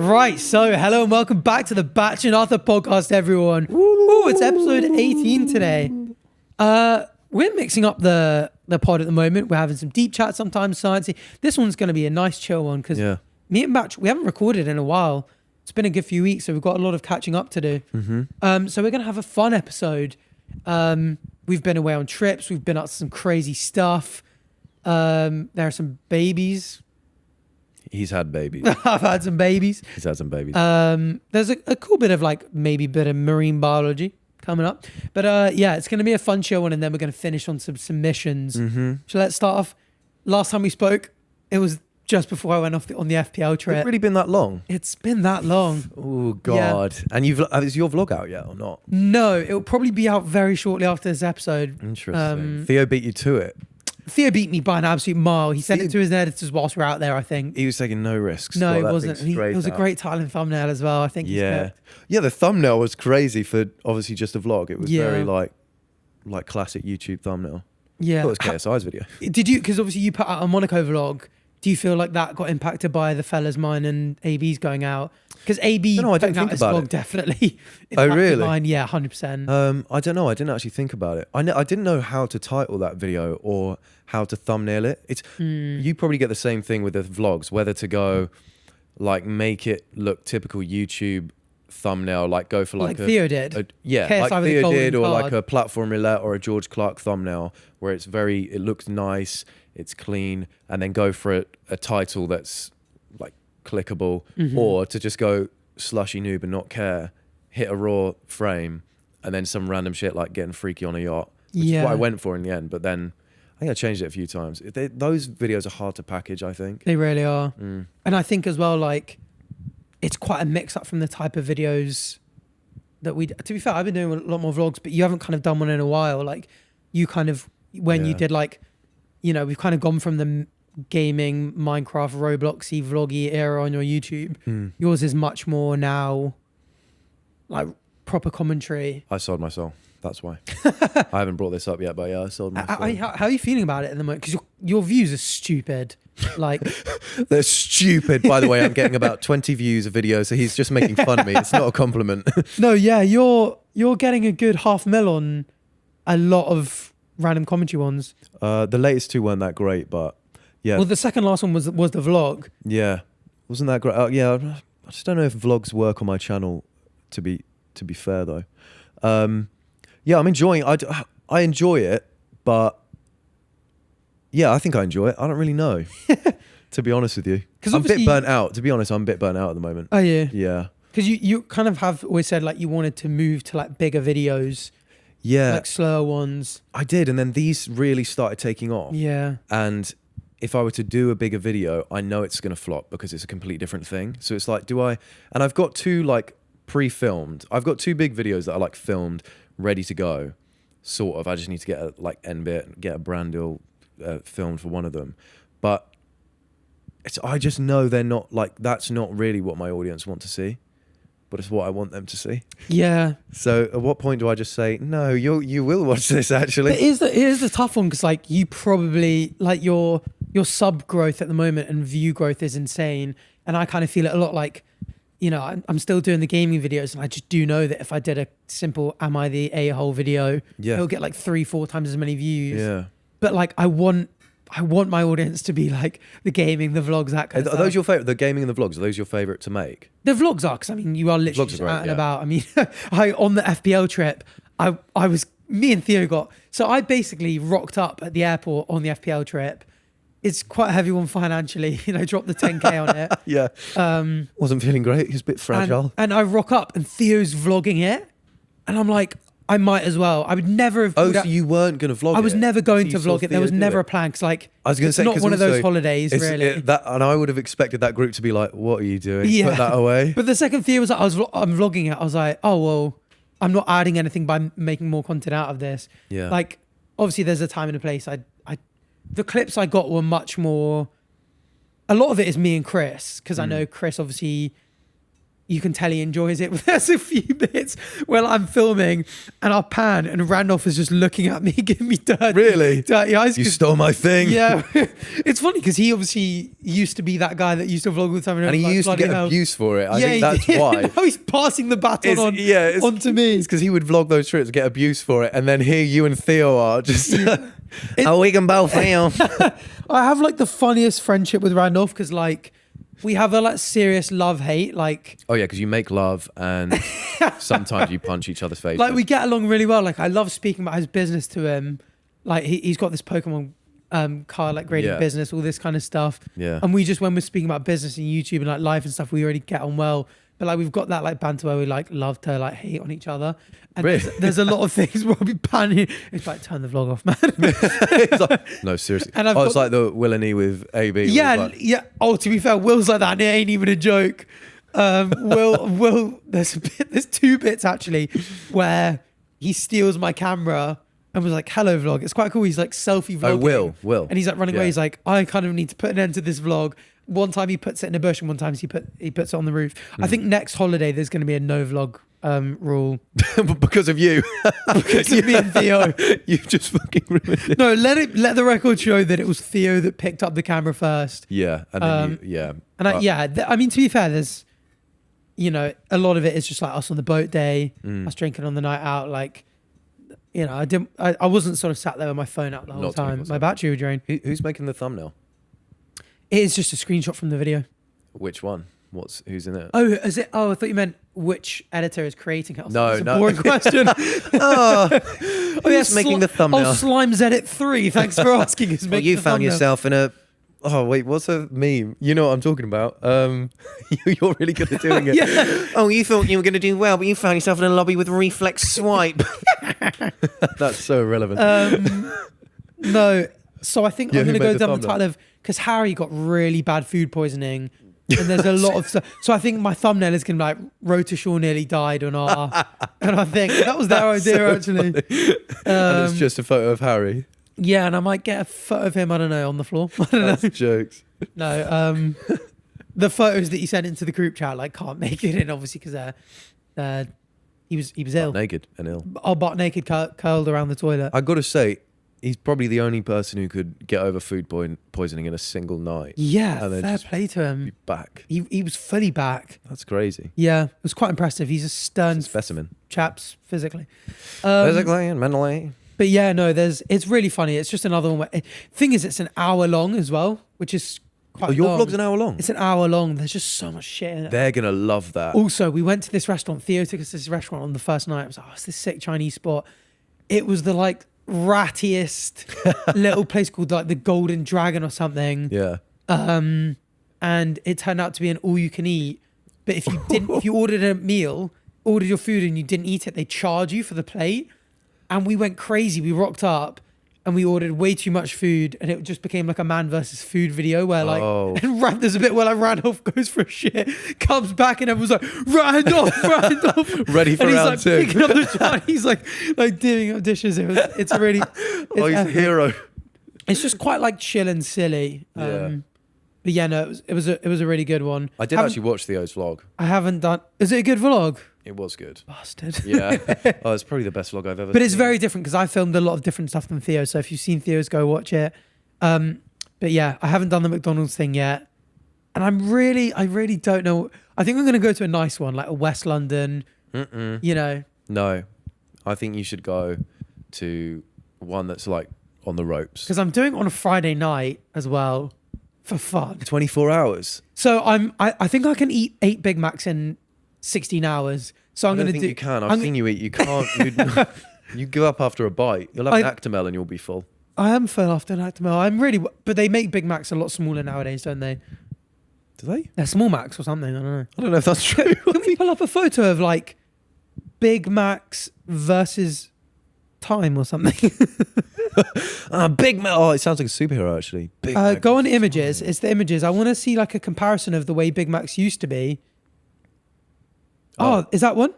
Right, so hello and welcome back to the Bach and Arthur podcast, everyone. Ooh, it's episode 18 today. We're mixing up the pod at the moment. We're having some deep chat, sometimes sciencey. This one's going to be a nice chill one because me and Bach, we haven't recorded in a while. It's been a good few weeks, so we've got a lot of catching up to do. So we're going to have a fun episode. We've been away on trips. We've been up to some crazy stuff. There are some babies. He's had babies. I've had some babies. He's had some babies. There's a cool bit of maybe a bit of marine biology coming up. But yeah, it's going to be a fun show one, and then we're going to finish on some submissions. So let's start off. Last time we spoke, it was just before I went off on the FPL trip. It's really been that long? It's been that long. Oh, God. Yeah. And is your vlog out yet or not? No, it'll probably be out very shortly after this episode. Interesting. Theo beat you to it. Theo beat me by an absolute mile. He sent it to his editors whilst we were out there, I think. He was taking no risks. No, it wasn't. It was a great title and thumbnail as well. I think. Yeah. Yeah, the thumbnail was crazy for obviously just a vlog. It was very like classic YouTube thumbnail. Yeah. I thought it was KSI's video. Did you, because obviously you put out a Monaco vlog. Do you feel like that got impacted by the fellas, mine and AB's going out? Because AB putting out his vlog definitely impacted really? mine. Yeah, 100%. I don't know. I didn't actually think about it. I didn't know how to title that video or how to thumbnail it. It's you probably get the same thing with the vlogs, whether to go make it look typical YouTube thumbnail, go for like Theo did. Like Theo did, or like a platform roulette or a George Clark thumbnail where it looks nice, it's clean, and then go for a title that's like clickable, or to just go slushy noob and not care, hit a raw frame, and then some random shit like getting freaky on a yacht, which is what I went for in the end. But then I think I changed it a few times. Those videos are hard to package, I think. They really are. And I think as well, it's quite a mix up from the type of videos that to be fair, I've been doing a lot more vlogs, but you haven't kind of done one in a while. You kind of, when you did we've kind of gone from the gaming, Minecraft, Robloxy, vloggy era on your YouTube. Yours is much more now proper commentary. I sold my soul. That's why. I haven't brought this up yet, but yeah, I sold my soul. How are you feeling about it at the moment? Because your views are stupid. They're stupid. By the way, I'm getting about 20 views a video, so he's just making fun of me. It's not a compliment. No, yeah, you're getting a good 500,000 on a lot of random commentary ones. The latest two weren't that great, but yeah. Well, the second last one was the vlog. Yeah, wasn't that great? Yeah, I just don't know if vlogs work on my channel. To be fair though, yeah, I'm enjoying. I enjoy it, but yeah, I think I enjoy it. I don't really know, to be honest with you. Because I'm a bit burnt out. To be honest, I'm a bit burnt out at the moment. Oh yeah, yeah. Because you kind of have always said you wanted to move to bigger videos. Yeah, slower ones. I did, and then these really started taking off. Yeah, and if I were to do a bigger video, I know it's gonna flop because it's a completely different thing. So it's and I've got two pre-filmed. I've got two big videos that are filmed, ready to go, sort of. I just need to get a NBIT, get a brand deal filmed for one of them. But I just know they're not that's not really what my audience want to see, but it's what I want them to see. Yeah. So at what point do I just say, no, you will watch this actually? It is the tough one because you probably your sub growth at the moment and view growth is insane, and I kind of feel it a lot I'm still doing the gaming videos, and I just do know that if I did a simple "Am I the a-hole" video, it'll get 3-4 times as many views. Yeah. But I want my audience to be the gaming, the vlogs, that kind of stuff. Are those your favorite? The gaming and the vlogs, are those your favorite to make? The vlogs are, because you are literally just out and about. I mean, on the FPL trip, me and Theo I basically rocked up at the airport on the FPL trip. It's quite a heavy one financially, dropped the 10K on it. Yeah. Wasn't feeling great. He was a bit fragile. And I rock up and Theo's vlogging it. And I'm I might as well. I would never have... Oh, so you weren't going to vlog it? I was never going to vlog it. There was never a plan. Because I was going to say, it's not one of those holidays, really. And I would have expected that group to be what are you doing? Yeah. Put that away. But the second Theo was I'm vlogging it. I was oh, well, I'm not adding anything by making more content out of this. Yeah. Obviously there's a time and a place. The clips I got were much more... A lot of it is me and Chris, because I know Chris obviously, you can tell he enjoys it. There's a few bits where I'm filming and I'll pan and Randolph is just looking at me, giving me dirty eyes. You stole my thing. Yeah. It's funny because he obviously used to be that guy that used to vlog with someone. And he used to get abuse for it. I think that's why. Now he's passing the baton onto me. It's because he would vlog those trips, get abuse for it, and then here you and Theo are just... we can both fail. I have like the funniest friendship with Randolph because like we have a like serious love-hate. Like, oh yeah, because you make love and sometimes you punch each other's faces. Like we get along really well. Like I love speaking about his business to him. Like he's got this Pokemon car like grading business, all this kind of stuff. Yeah. And we just, when we're speaking about business and YouTube and like life and stuff, we already get on well. But like we've got that like banter where we like love to like hate on each other. And really? there's a lot of things where I'll be panning. It's like, turn the vlog off, man. It's like, no, seriously. And it's like the Will and E with AB. Yeah, like... yeah. Oh, to be fair, Will's like that and it ain't even a joke. Will, there's two bits actually where he steals my camera and was like, hello vlog. It's quite cool. He's like selfie vlogging. Will. And he's like running away. He's like, I kind of need to put an end to this vlog. One time he puts it in a bush and one time he puts it on the roof. I think next holiday there's going to be a no vlog rule. Because of you. Because of me and Theo. You just fucking ruined it. No, let the record show that it was Theo that picked up the camera first. Yeah. And then I mean, to be fair, there's, you know, a lot of it is just like us on the boat day, us drinking on the night out. Like, you know, I wasn't sort of sat there with my phone out the whole time. My battery would drain. Who's making the thumbnail? It is just a screenshot from the video. Which one? Who's in it? Oh, is it? Oh, I thought you meant which editor is creating it. No. Boring question. Who's making the thumbnail? Oh, Slimes Edit 3. Thanks for asking. You found yourself in a... Oh, wait, what's a meme? You know what I'm talking about. You're really good at doing it. Yeah. Oh, you thought you were going to do well, but you found yourself in a lobby with reflex swipe. That's so irrelevant. No. So I think I'm going to go down the title of... Because Harry got really bad food poisoning. And there's a lot of stuff. So I think my thumbnail is going to be like, Road to Shore nearly died on our... And I think that was their idea, actually. And it's just a photo of Harry. Yeah, and I might get a photo of him, I don't know, on the floor. I don't know. That's jokes. No, the photos that you sent into the group chat, like, can't make it in, obviously, because he was ill. Naked and ill. Oh, butt naked, curled around the toilet. I got to say, he's probably the only person who could get over food poisoning in a single night. Yeah, fair play to him. Be back. He was fully back. That's crazy. Yeah, it was quite impressive. He's a stern specimen. Chaps physically. Physically and mentally. But yeah, no, it's really funny. It's just another one where... Thing is, it's an hour long as well, which is quite long. Your vlog's an hour long? It's an hour long. There's just so much shit in it. They're going to love that. Also, we went to this restaurant. Theo took us to this restaurant on the first night. I was like, oh, it's this sick Chinese spot. It was the like rattiest little place called like the Golden Dragon or something. Yeah. And it turned out to be an all-you-can-eat. But if you ordered a meal, ordered your food and you didn't eat it, they charge you for the plate. And we went crazy. We rocked up and we ordered way too much food and it just became like a man versus food video where like, and there's a bit where like Randolph goes for a shit, comes back and everyone's like, Randolph. Ready for and round he's two. like picking up the Chinese, like doing up dishes. It's really... He's a hero. It's just quite like chill and silly. Yeah. But yeah, no, it was a really good one. I did actually watch Theo's vlog. I haven't done... Is it a good vlog? It was good. Bastard. Yeah. Oh, it's probably the best vlog I've ever seen. But it's very different because I filmed a lot of different stuff than Theo. So if you've seen Theo's, go watch it. But yeah, I haven't done the McDonald's thing yet. And I really don't know. I think I'm going to go to a nice one, like a West London, you know. No. I think you should go to one that's like on the ropes. Because I'm doing it on a Friday night as well for fun. 24 hours. So I think I can eat 8 Big Macs in 16 hours. So I'm going to do... you can. I've seen you eat. You can't. You give up after a bite. You'll have an Actimel and you'll be full. I am full after an Actimel. But they make Big Macs a lot smaller nowadays, don't they? Do they? They're small Macs or something. I don't know. I don't know if that's true. Can we pull up a photo of like Big Macs versus time or something? Big Mac. Oh, it sounds like a superhero actually. Big Mac. Go on images. It's the images. I want to see like a comparison of the way Big Macs used to be. Oh, is that one?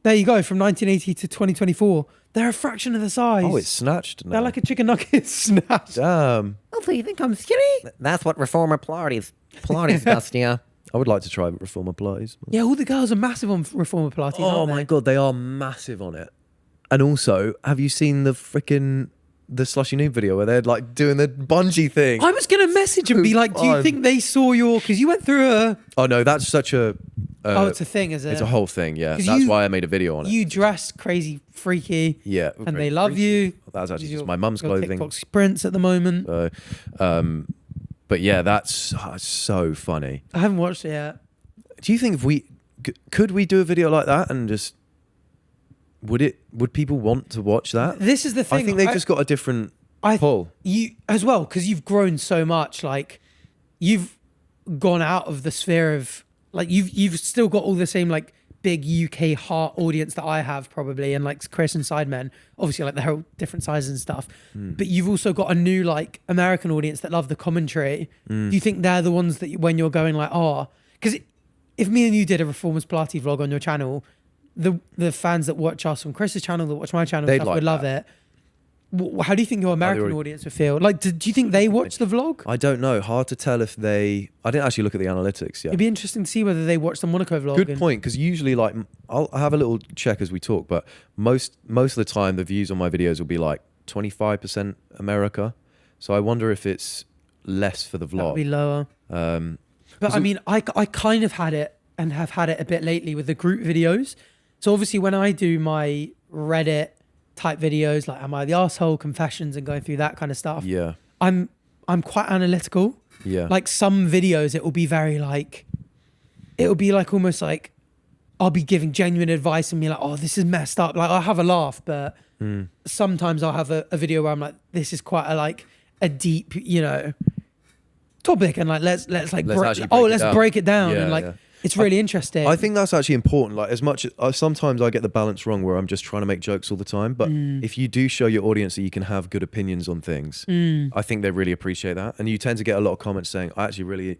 There you go. From 1980 to 2024. They're a fraction of the size. Oh, it's snatched now. They're like a chicken nugget snatched. Damn. Oh, so you think I'm skinny? That's what reformer Pilates does to you. I would like to try reformer Pilates. Yeah, all the girls are massive on reformer Pilates. Oh aren't my they? God, they are massive on it. And also, have you seen the Slushy Noob video where they're like doing the bungee thing? I was gonna message and be like, "Do you Fun. think they saw your?" Because you went through a. Oh no, that's such a. Oh, it's a thing, is it? It's a whole thing, yeah. 'Cause That's you- why I made a video on it. You dressed crazy, freaky, Yeah. and great. they love you. That was actually Your- just my mum's your clothing. TikTok sprints at the moment. But yeah, that's so funny. I haven't watched it yet. Do you think if could we do a video like that and just would people want to watch that? This is the thing. I think they've just got a different pull. You as well, because you've grown so much. Like you've gone out of the sphere of like you've still got all the same like big UK heart audience that I have probably, and like Chris and Sidemen, obviously like they're all different sizes and stuff. But you've also got a new like American audience that love the commentary. Do you think they're the ones that when you're going like, oh, because if me and you did a Reformers Pilates vlog on your channel, the fans that watch us on Chris's channel, that watch my channel, They'd stuff, like would love it. How do you think your American already- audience would feel? Like, do you think they watch the vlog? I don't know. Hard to tell if they. I didn't actually look at the analytics yet. It'd be interesting to see whether they watch the Monaco vlog. Good point, because usually like I'll have a little check as we talk, but most of the time the views on my videos will be like 25% America. So I wonder if it's less for the That would vlog. be lower. But I mean, I kind of had it and have had it a bit lately with the group videos. So obviously when I do my Reddit type videos, like am I the arsehole, confessions, and going through that kind of stuff, Yeah. I'm quite analytical. Yeah. Like some videos, it will be very like, it will be like almost like I'll be giving genuine advice and be like, oh, this is messed up. Like I'll have a laugh, but sometimes I'll have a video where I'm like, this is quite a deep, topic, and like let's actually break break it down, Yeah, and like yeah. it's really interesting. I think that's actually important. Like as much as sometimes I get the balance wrong where I'm just trying to make jokes all the time. But if you do show your audience that you can have good opinions on things, I think they really appreciate that. And you tend to get a lot of comments saying, I actually really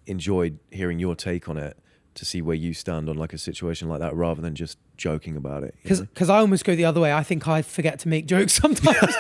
enjoyed hearing your take on it, to see where you stand on like a situation like that rather than just joking about it. Because I almost go the other way. I think I forget to make jokes sometimes.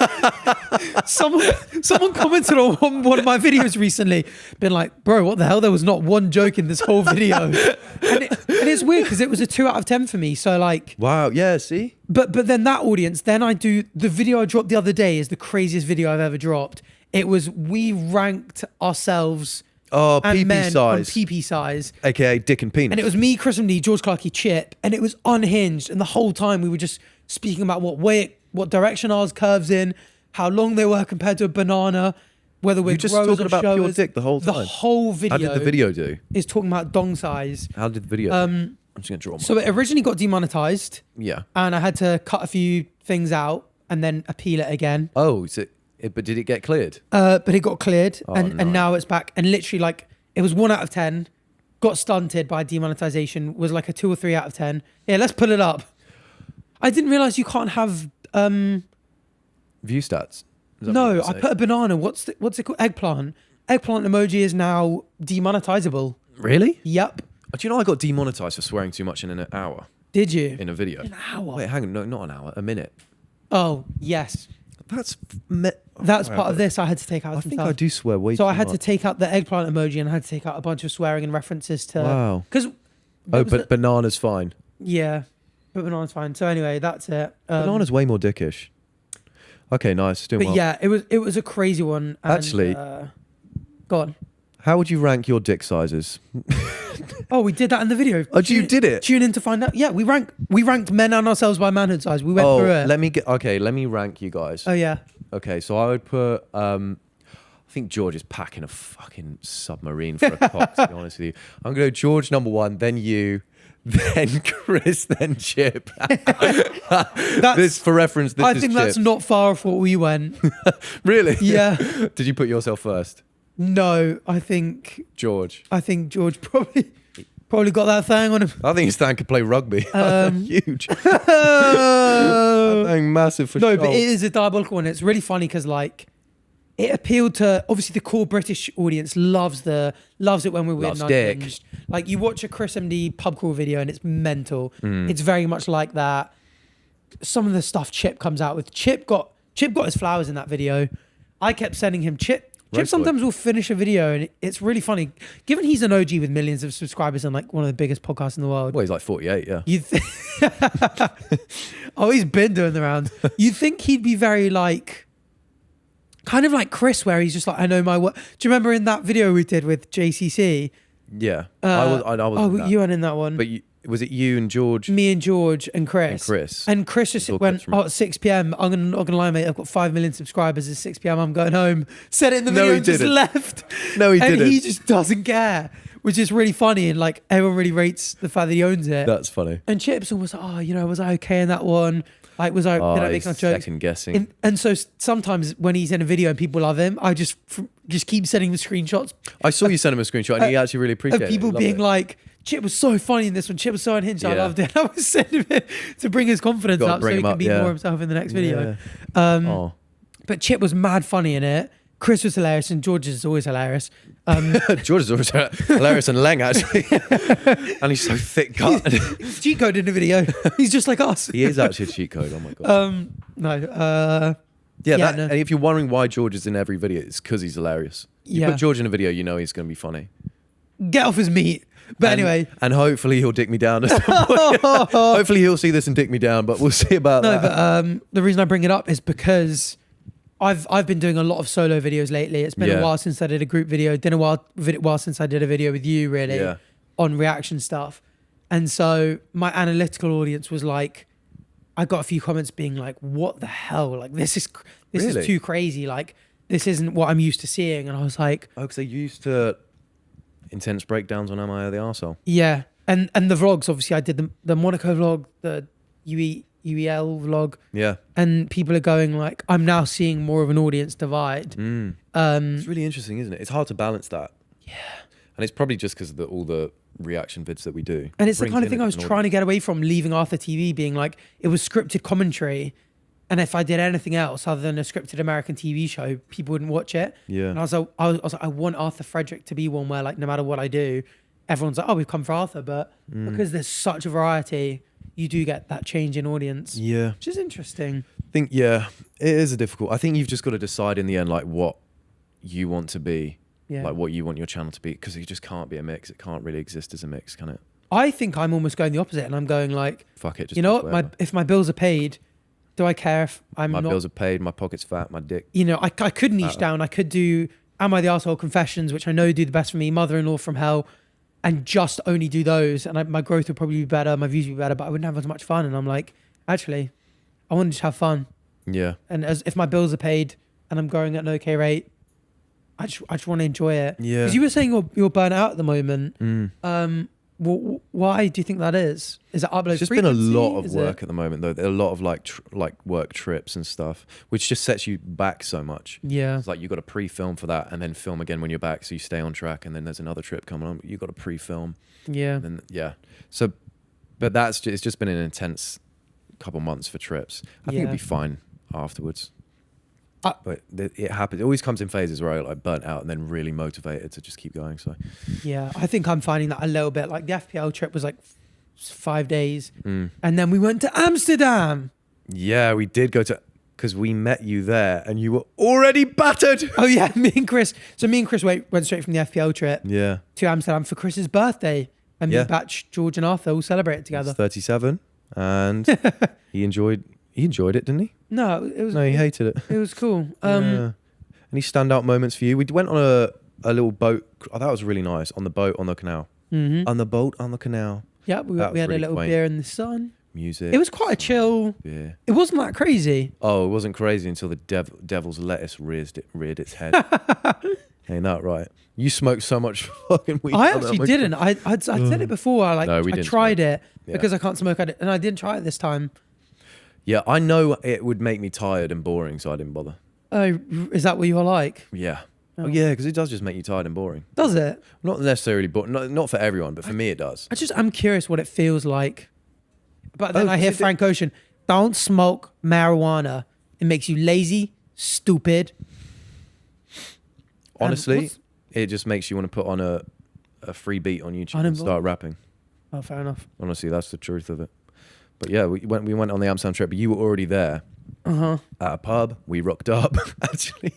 someone commented on one of my videos recently, been like, bro, what the hell? There was not one joke in this whole video. and it's weird because it was a 2 out of 10 for me. So like, Wow, yeah, see? but then that audience, then I do the video I dropped the other day is the craziest video I've ever dropped. It was, we ranked ourselves Oh, and PP men on size. PP size. AKA dick and penis. And it was me, ChrisMD, George Clarkey, Chip, and it was unhinged. And the whole time we were just speaking about what direction ours curves in, how long they were compared to a banana, whether we're You're just growers talking or about pure showers. dick the whole The time. whole video. How did the video do? Is talking about dong size. How did the video do? I'm just going to draw my... So it originally got demonetized, Yeah. and I had to cut a few things out and then appeal it again. Oh, but did it get cleared? But it got cleared, Oh, and nice. now it's back. And literally, like, it was 1 out of 10, got stunted by demonetization, was like a 2 or 3 out of 10. Yeah, let's pull it up. I didn't realize you can't have. View stats? Is that No, what you I say? put a banana. What's it called? Eggplant. Eggplant emoji is now demonetizable. Really? Yep. Do you know I got demonetized for swearing too much in an hour Did you? in a video? An hour. Wait, hang on. No, not an hour. A minute. Oh yes, That's part of this. I had to take out I some think stuff. I do swear way too So much. I had to take out the eggplant emoji, and I had to take out a bunch of swearing and references to. Wow. Because. Oh, but banana's fine. Yeah, but banana's fine. So anyway, that's it. Banana's way more dickish. Okay, nice. Doing But well. yeah, it was a crazy one. And, Actually- go on. How would you rank your dick sizes? Oh, we did that in the video. Oh, you did it? Tune in to find out. Yeah, we ranked men and ourselves by manhood size. We went Oh, through it. let me rank you guys. Oh yeah. Okay, so I would put. I think George is packing a fucking submarine for a cock. To be honest with you, I'm gonna go George number 1, then you, then Chris, then Chip. This for reference. This I is think Chip. that's not far off what we went. Really. Yeah. Did you put yourself first, No, I think George? George probably got that thing on him. I think his thing could play rugby. Huge. No, Thing massive for sure. but it is a diabolical one. It's really funny because like it appealed to obviously the core British audience loves it when we're Loves unhinged. Like you watch a ChrisMD pub crawl video and it's mental. It's very much like that. Some of the stuff Chip comes out with. Chip got his flowers in that video. I kept sending him Chip. Chip sometimes will finish a video and it's really funny. Given he's an OG with millions of subscribers and like one of the biggest podcasts in the world. Well, he's like 48, yeah. Oh, he's been doing the rounds. You'd think he'd be very like, kind of like Chris, where he's just like, I know my work. Do you remember in that video we did with JCC? Yeah. I was you weren't in that one. But was it you and George? Me and George and Chris. And Chris just went, at 6 p.m. I'm not gonna lie, mate. I've got 5 million subscribers. It's 6 p.m. I'm going home. Said it in the video and just left. No, he didn't. And he just doesn't care, which is really funny. And like everyone really rates the fact that he owns it. That's funny. And Chips was like, oh, was I okay in that one? Like, was I did I make some jokes? Second guessing. And so sometimes when he's in a video and people love him, I just keep sending him screenshots. I saw you send him a screenshot and he actually really appreciated it. People being like, Chip was so funny in this one. Chip was so unhinged. I loved it. I was sending it to bring his confidence up so he can be more himself in the next video. But Chip was mad funny in it. Chris was hilarious and George is always hilarious. George is always hilarious and Leng actually. And he's so thick cut. He's cheat code in the video. He's just like us. He is actually a cheat code. Oh my God. No. And if you're wondering why George is in every video, it's because he's hilarious. You put George in a video, you know he's going to be funny. Get off his meat. But anyway. And hopefully he'll dick me down at some point. Hopefully he'll see this and dick me down, but we'll see about that. But the reason I bring it up is because I've been doing a lot of solo videos lately. It's been a while since I did a group video. It's been a while since I did a video with you, really, on reaction stuff. And so my analytical audience was like, I got a few comments being like, what the hell? Like, this is too crazy. Like, this isn't what I'm used to seeing. And I was like... Oh, because they used to... intense breakdowns on Am I the Arsehole? Yeah. And the vlogs, obviously, I did the Monaco vlog, the UEL vlog. Yeah. And people are going like, I'm now seeing more of an audience divide. It's really interesting, isn't it? It's hard to balance that. Yeah. And it's probably just because of all the reaction vids that we do. And it's the kind of thing I was trying to get away from, leaving ArthurTV being like, it was scripted commentary. And if I did anything else other than a scripted American TV show, people wouldn't watch it. Yeah. And I was like, I want Arthur Frederick to be one where like, no matter what I do, everyone's like, oh, we've come for Arthur. But because there's such a variety, you do get that change in audience. Yeah. Which is interesting. I think, it is difficult. I think you've just got to decide in the end, like what you want to be, like what you want your channel to be, because it just can't be a mix. It can't really exist as a mix, can it? I think I'm almost going the opposite and I'm going like, fuck it. Just you know what? If my bills are paid, do I care if I'm my not... bills are paid, my pocket's fat, my dick... I could niche down. I could do Am I the Arsehole Confessions, which I know do the best for me, Mother-in-Law from Hell, and just only do those. And my growth would probably be better, my views would be better, but I wouldn't have as much fun. And I'm like, actually, I want to just have fun. Yeah. And if my bills are paid and I'm growing at an okay rate, I just want to enjoy it. Yeah. Because you were saying you're burnt out at the moment. Why do you think that is? Is it upload? It's just been a lot of work at the moment, though. There are a lot of like work trips and stuff, which just sets you back so much. Yeah, it's like you got to pre-film for that, and then film again when you're back, so you stay on track. And then there's another trip coming on, you got to pre-film. Yeah, and So, but it's just been an intense couple months for trips. I think it'll be fine afterwards. But it happens. It always comes in phases where I like burnt out and then really motivated to just keep going. So yeah, I think I'm finding that a little bit. Like the FPL trip was like 5 days, and then we went to Amsterdam. Yeah, we did go to, because we met you there and you were already battered. Oh yeah, me and Chris went straight from the FPL trip to Amsterdam for Chris's birthday, and me, Batch, George, and Arthur all celebrated together. He's 37, and he enjoyed it, didn't he? No, it was. No, he hated it. It was cool. Any standout moments for you? We went on a little boat. Oh, that was really nice. On the boat on the canal. On the boat on the canal. Yeah, we had really a little beer in the sun. Music. It was quite a chill. Yeah. It wasn't that crazy. Oh, it wasn't crazy until the devil's lettuce reared its head. Ain't that right? You smoked so much fucking weed. I actually didn't. I'd said it before. I tried it because I can't smoke, and I didn't try it this time. Yeah, I know it would make me tired and boring, so I didn't bother. Oh, is that what you are like? Yeah. Oh yeah, because it does just make you tired and boring. Does it? Not necessarily, but not for everyone, but for me it does. I'm curious what it feels like. But then I hear Frank Ocean, don't smoke marijuana. It makes you lazy, stupid. Honestly, it just makes you want to put on a free beat on YouTube and start rapping. Oh, fair enough. Honestly, that's the truth of it. But yeah, we went on the Amsterdam trip, but you were already there at a pub. We rocked up, actually.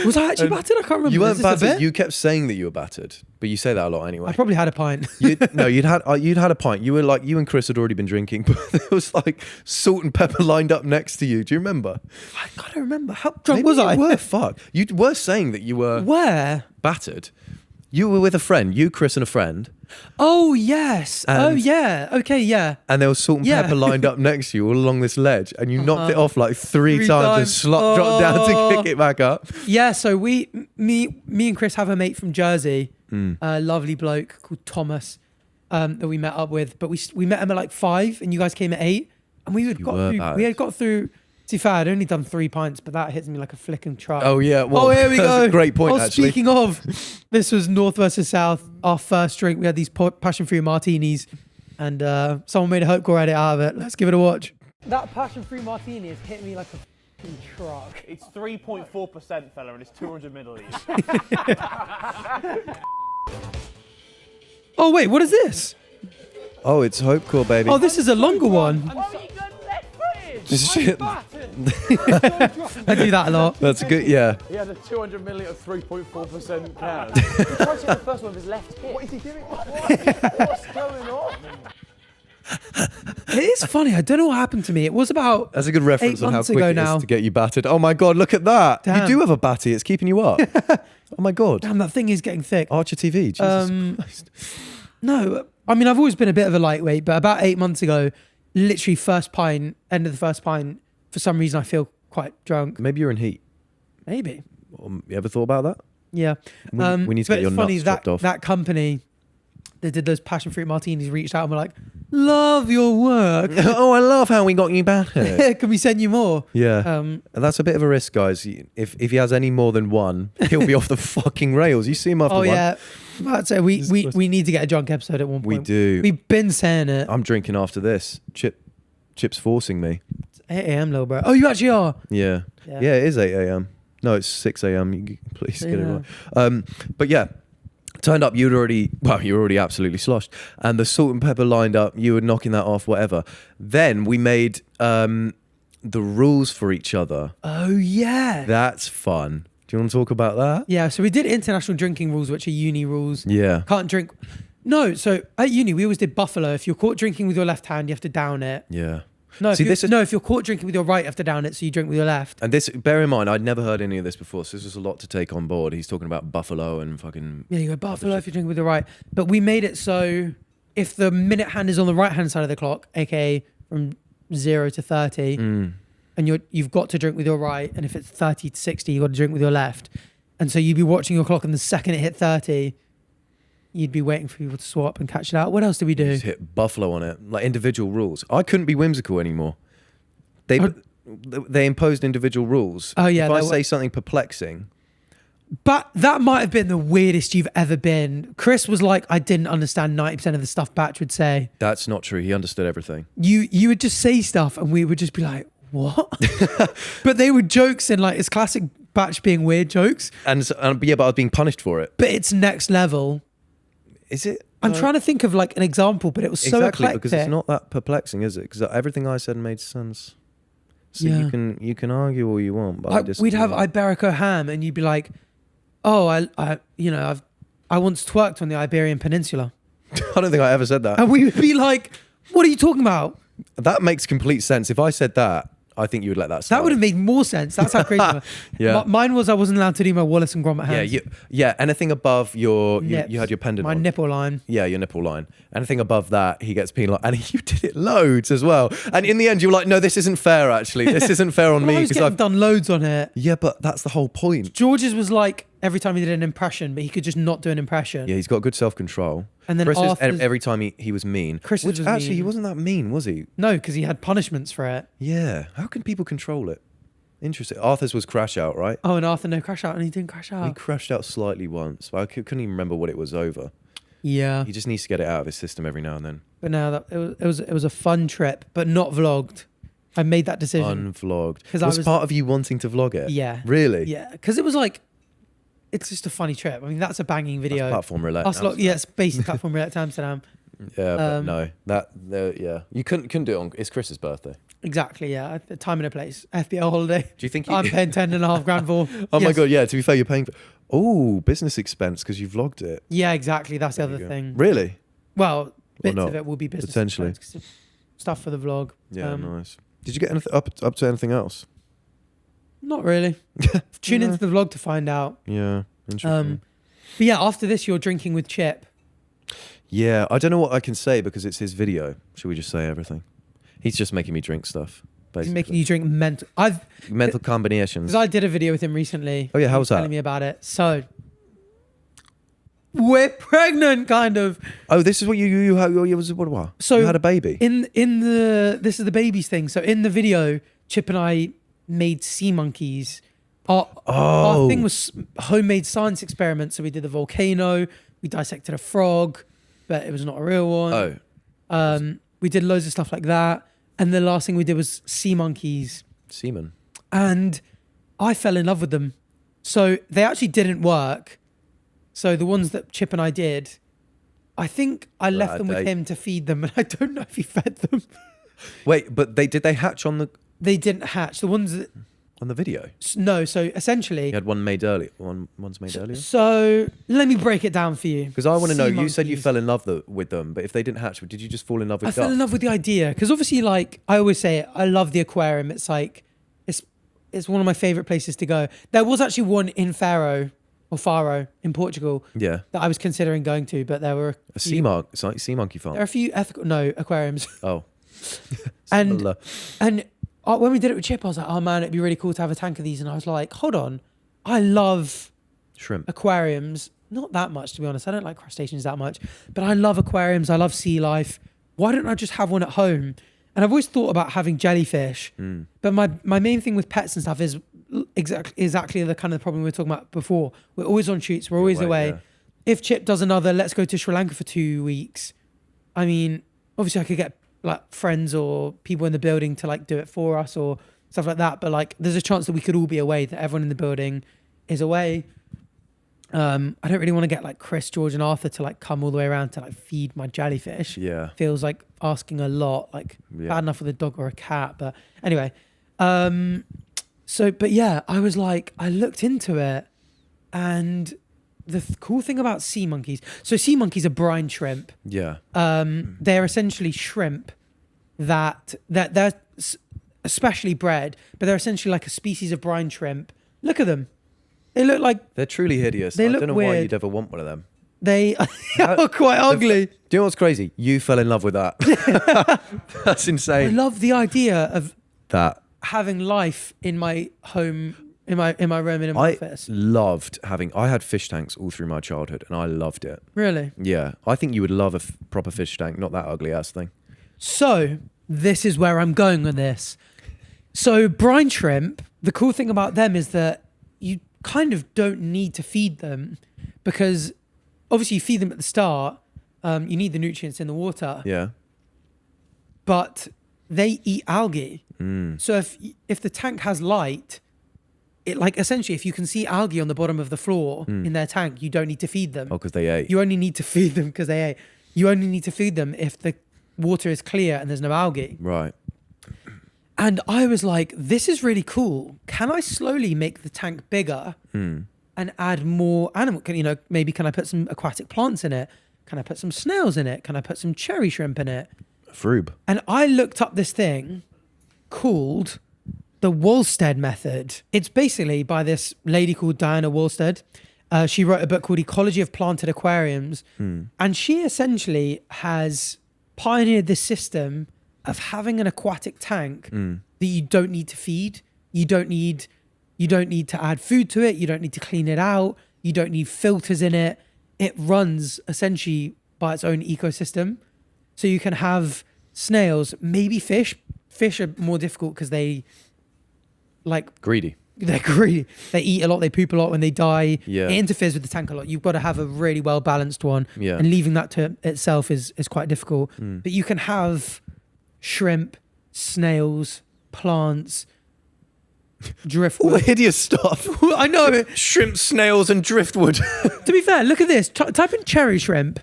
Was I actually battered? I can't remember. You Is weren't this a battered. bit? You kept saying that you were battered, but you say that a lot I anyway. probably had a pint. You'd had a pint. You were like, you and Chris had already been drinking, but there was like salt and pepper lined up next to you. Do you remember? I can't remember. How drunk Maybe was you I? were fuck. You were saying that you were Where? battered. You were with a friend, you, Chris, and a friend, Oh yes. Oh And- yeah. Okay. Yeah. and there was salt and Yeah. pepper lined up next to you all along this ledge, and you knocked it off like three Three times and times. slot dropped down to kick it back up. Yeah. So me and Chris have a mate from Jersey, Mm. a lovely bloke called Thomas, that we met up with. But we met him at like 5, and you guys came at 8, and we had You got were through. bad. We had got through. To be fair, I'd only done 3 pints, but that hits me like a flicking truck. Oh yeah, well, Here we that's go. a great point, actually. Speaking of, this was North versus South. Our first drink, we had these passion-fruit martinis, and someone made a Hopecore edit out of it. Let's give it a watch. That passion-fruit martini has hit me like a fucking truck. It's 3.4%, fella, and it's 200 milliliters. Oh wait, what is this? Oh, it's Hopecore, baby. Oh, this is a longer one. Oh, you got left-footed! This shit. I do that a lot. That's a good. Yeah. He had a 200 milliliter 3.4% can. He tried to hit the first one with his left hip. What is he doing? What's going on? It is funny. I don't know what happened to me. It was about. That's a good reference 8 on how months quick ago it now. is to get you battered. Oh my god, look at that! Damn. You do have a batty. It's keeping you up. Oh my god. Damn, that thing is getting thick. Archer TV. Jesus Christ. No, I mean I've always been a bit of a lightweight, but about 8 months ago, literally first pint, end of the first pint. For some reason, I feel quite drunk. Maybe you're in heat. Maybe. You ever thought about that? Yeah. We need to but get your it's funny nuts that chopped off. that company that did those passion fruit martinis reached out and were like, "Love your work. Oh, I love how we got you battered. Can we send you more?" Yeah. Um, And that's a bit of a risk, guys. If he has any more than one, he'll be off the fucking rails. You see him after oh one. yeah. I'd say we need to get a drunk episode at one We point. do. We've been saying it. I'm drinking after this. Chip's forcing me. It's 8 a.m. little bro. Oh, you actually are. Yeah. Yeah. Yeah, it is 8 a.m. No, it's 6 a.m. You can please get it Yeah. right. But yeah, turned up, you were already absolutely sloshed. And the salt and pepper lined up, you were knocking that off, whatever. Then we made the rules for each other. Oh yeah. That's fun. Do you want to talk about that? Yeah. So we did international drinking rules, which are uni rules. Yeah. Can't drink. No. So at uni, we always did buffalo. If you're caught drinking with your left hand, you have to down it. Yeah. No, See, if you're caught drinking with your right, you have to down it. So you drink with your left. And this, bear in mind, I'd never heard any of this before, so this was a lot to take on board. He's talking about buffalo and fucking... Yeah, you go buffalo if you're drinking with your right. But we made it so if the minute hand is on the right hand side of the clock, aka from 0 to 30, and you've got to drink with your right, and if it's 30 to 60, you've got to drink with your left. And so you'd be watching your clock, and the second it hit 30, you'd be waiting for people to swap and catch it out. What else did we do? Just hit buffalo on it, like individual rules. I couldn't be whimsical anymore. They imposed individual rules. Oh, yeah, If I they were- say something perplexing, But that might have been the weirdest you've ever been. Chris was like, I didn't understand 90% of the stuff Batch would say. that's not true. He understood everything. You would just say stuff and we would just be like, what? But they were jokes and like it's classic Batch being weird jokes, And yeah, but I was being punished for it. but it's next level. Is it? I'm trying to think of like an example, but it was so exactly eclectic. because it's not that perplexing, is it? Because everything I said made sense. So Yeah. you can argue all you want, but Like, we'd have Iberico ham and you'd be like, oh, I once twerked on the Iberian Peninsula. I don't think I ever said that. And we would be like, what are you talking about? That makes complete sense. If I said that, I think you would let that slide. That would have made more sense. That's how crazy it was. Yeah. Mine was I wasn't allowed to do my Wallace and Gromit hands. Yeah. Anything above you Nips. had your pendant My on. nipple line. Yeah, your nipple line. Anything above that, he gets penalised. And you did it loads as well. And in the end, you were like, no, this isn't fair, actually. This isn't fair on Well, I me. was Because getting done loads on it. Yeah, but that's the whole point. George's was like every time he did an impression, but he could just not do an impression. Yeah, he's got good self-control. And then Chris's, Arthur's- every time he was mean. Chris's Which was actually, mean. he wasn't that mean, was he? No, because he had punishments for it. Yeah. How can people control it? Interesting. Arthur's was crash out, right? Oh, and Arthur no crash out, and he didn't crash He out. crashed out slightly once. But I couldn't even remember what it was over. Yeah, He just needs to get it out of his system every now and then. but now it was a fun trip, but not vlogged. I made that decision. Unvlogged. 'Cause I Was was- part of you wanting to vlog it? Yeah. Really? Yeah, because it was like, it's just a funny trip. I mean, that's a banging video. Platform roulette. Us lot, yeah, it's basically platform roulette to Amsterdam. Yeah, but no. Yeah. You couldn't do it on. It's Chris's birthday. Exactly, yeah. The time and a place. FPL holiday. Do you think I'm paying 10.5 grand for. Oh my Yes. God, yeah, to be fair, you're paying for... Oh, business expense because you vlogged it. Yeah, exactly. That's the There you other go. thing. Really? Well, bits not? of it will be business Potentially. expense 'cause stuff for the vlog. Yeah, nice. Did you get anything up to anything else? Not really. Tune into the vlog to find out. Yeah, interesting. But yeah, after this, you're drinking with Chip. Yeah, I don't know what I can say because it's his video. Should we just say everything? He's just making me drink stuff. Basically. He's making you drink mental. Mental combinations. Because I did a video with him recently. Oh yeah, how He was that? telling me about it. So we're pregnant, kind of. Oh, this is what you what? So you had a baby. This is the babies thing. So in the video, Chip and I made sea monkeys. Our thing was homemade science experiments. So we did the volcano. We dissected a frog, but it was not a real one. Oh, We did loads of stuff like that. And the last thing we did was sea monkeys. semen. And I fell in love with them. So they actually didn't work. So the ones that Chip and I did, I think I left them with him to feed them, and I don't know if he fed them. Wait, but did they hatch on the They didn't hatch. The ones that video? no. So essentially, You had one made earlier. One's made earlier. so let me break it down for you. Because I want to know. Sea You said you monkeys. with them, but if they didn't hatch, did you just fall in love with? I fell in love with the idea because obviously, like I always say, I love the aquarium. It's like it's one of my favorite places to go. There was actually one in Faro in Portugal Yeah, that I was considering going to, but there were a sea monkey. It's like sea monkey farm. There are a few aquariums. Oh, And Similar. when we did it with Chip, I was like, oh man, it'd be really cool to have a tank of these. And I was like, hold on, I love shrimp. aquariums. Not that much, to be honest. I don't like crustaceans that much, but I love aquariums. I love sea life. Why don't I just have one at home? And I've always thought about having jellyfish, but my main thing with pets and stuff is exactly the kind of problem we were talking about before. We're always on shoots. We're always away. Yeah. If Chip does another, let's go to Sri Lanka for 2 weeks. I mean, obviously I could get like friends or people in the building to like do it for us or stuff like that. But like, there's a chance that we could all be away, that everyone in the building is away. I don't really want to get like Chris, George and Arthur to like come all the way around to like feed my jellyfish. Yeah. Feels like asking a lot, like Yeah. bad enough with a dog or a cat. But anyway, but yeah, I was like, I looked into it, and the cool thing about sea monkeys, so sea monkeys are brine shrimp. Yeah. They're essentially shrimp that they're especially bred, but they're essentially like a species of brine shrimp. Look at them. They look like They're truly hideous. They I look don't know why weird. you'd ever want one of them. they are quite ugly. Do you know what's crazy? You fell in love with that. That's I insane. love the idea of That. having life in my home, in my room and in my I office. loved having. I had fish tanks all through my childhood, and I loved it. Really? Yeah, I think you would love a proper fish tank, not that ugly ass thing. So this is where I'm going with this. So brine shrimp, the cool thing about them is that you kind of don't need to feed them, because obviously you feed them at the start. You need the nutrients in the water, Yeah. but they eat algae. Mm. So if the tank has light, it like essentially if you can see algae on the bottom of the floor in their tank, you don't need to feed them. Oh, because they ate. You only need to feed them because they ate. You only need to feed them if the water is clear and there's no algae. Right. And I was like, this is really cool. Can I slowly make the tank bigger and add more animal? Maybe can I put some aquatic plants in it? Can I put some snails in it? Can I put some cherry shrimp in it? Froob. And I looked up this thing called the Wolstead method. It's basically by this lady called Diana Wolstead. She wrote a book called Ecology of Planted Aquariums. And she essentially has pioneered this system of having an aquatic tank that you don't need to feed. You don't need to add food to it. You don't need to clean it out. You don't need filters in it. It runs essentially by its own ecosystem. So you can have snails, maybe fish. Fish are more difficult because they're Greedy. greedy. They eat a lot. They poop a lot when they die. Yeah. It interferes with the tank a lot. You've got to have a really well balanced one. Yeah. And leaving that to itself is quite difficult. But you can have shrimp, snails, plants, All the driftwood. hideous stuff. I know. Shrimp, snails, and driftwood. To be fair, look at this. Type in cherry shrimp.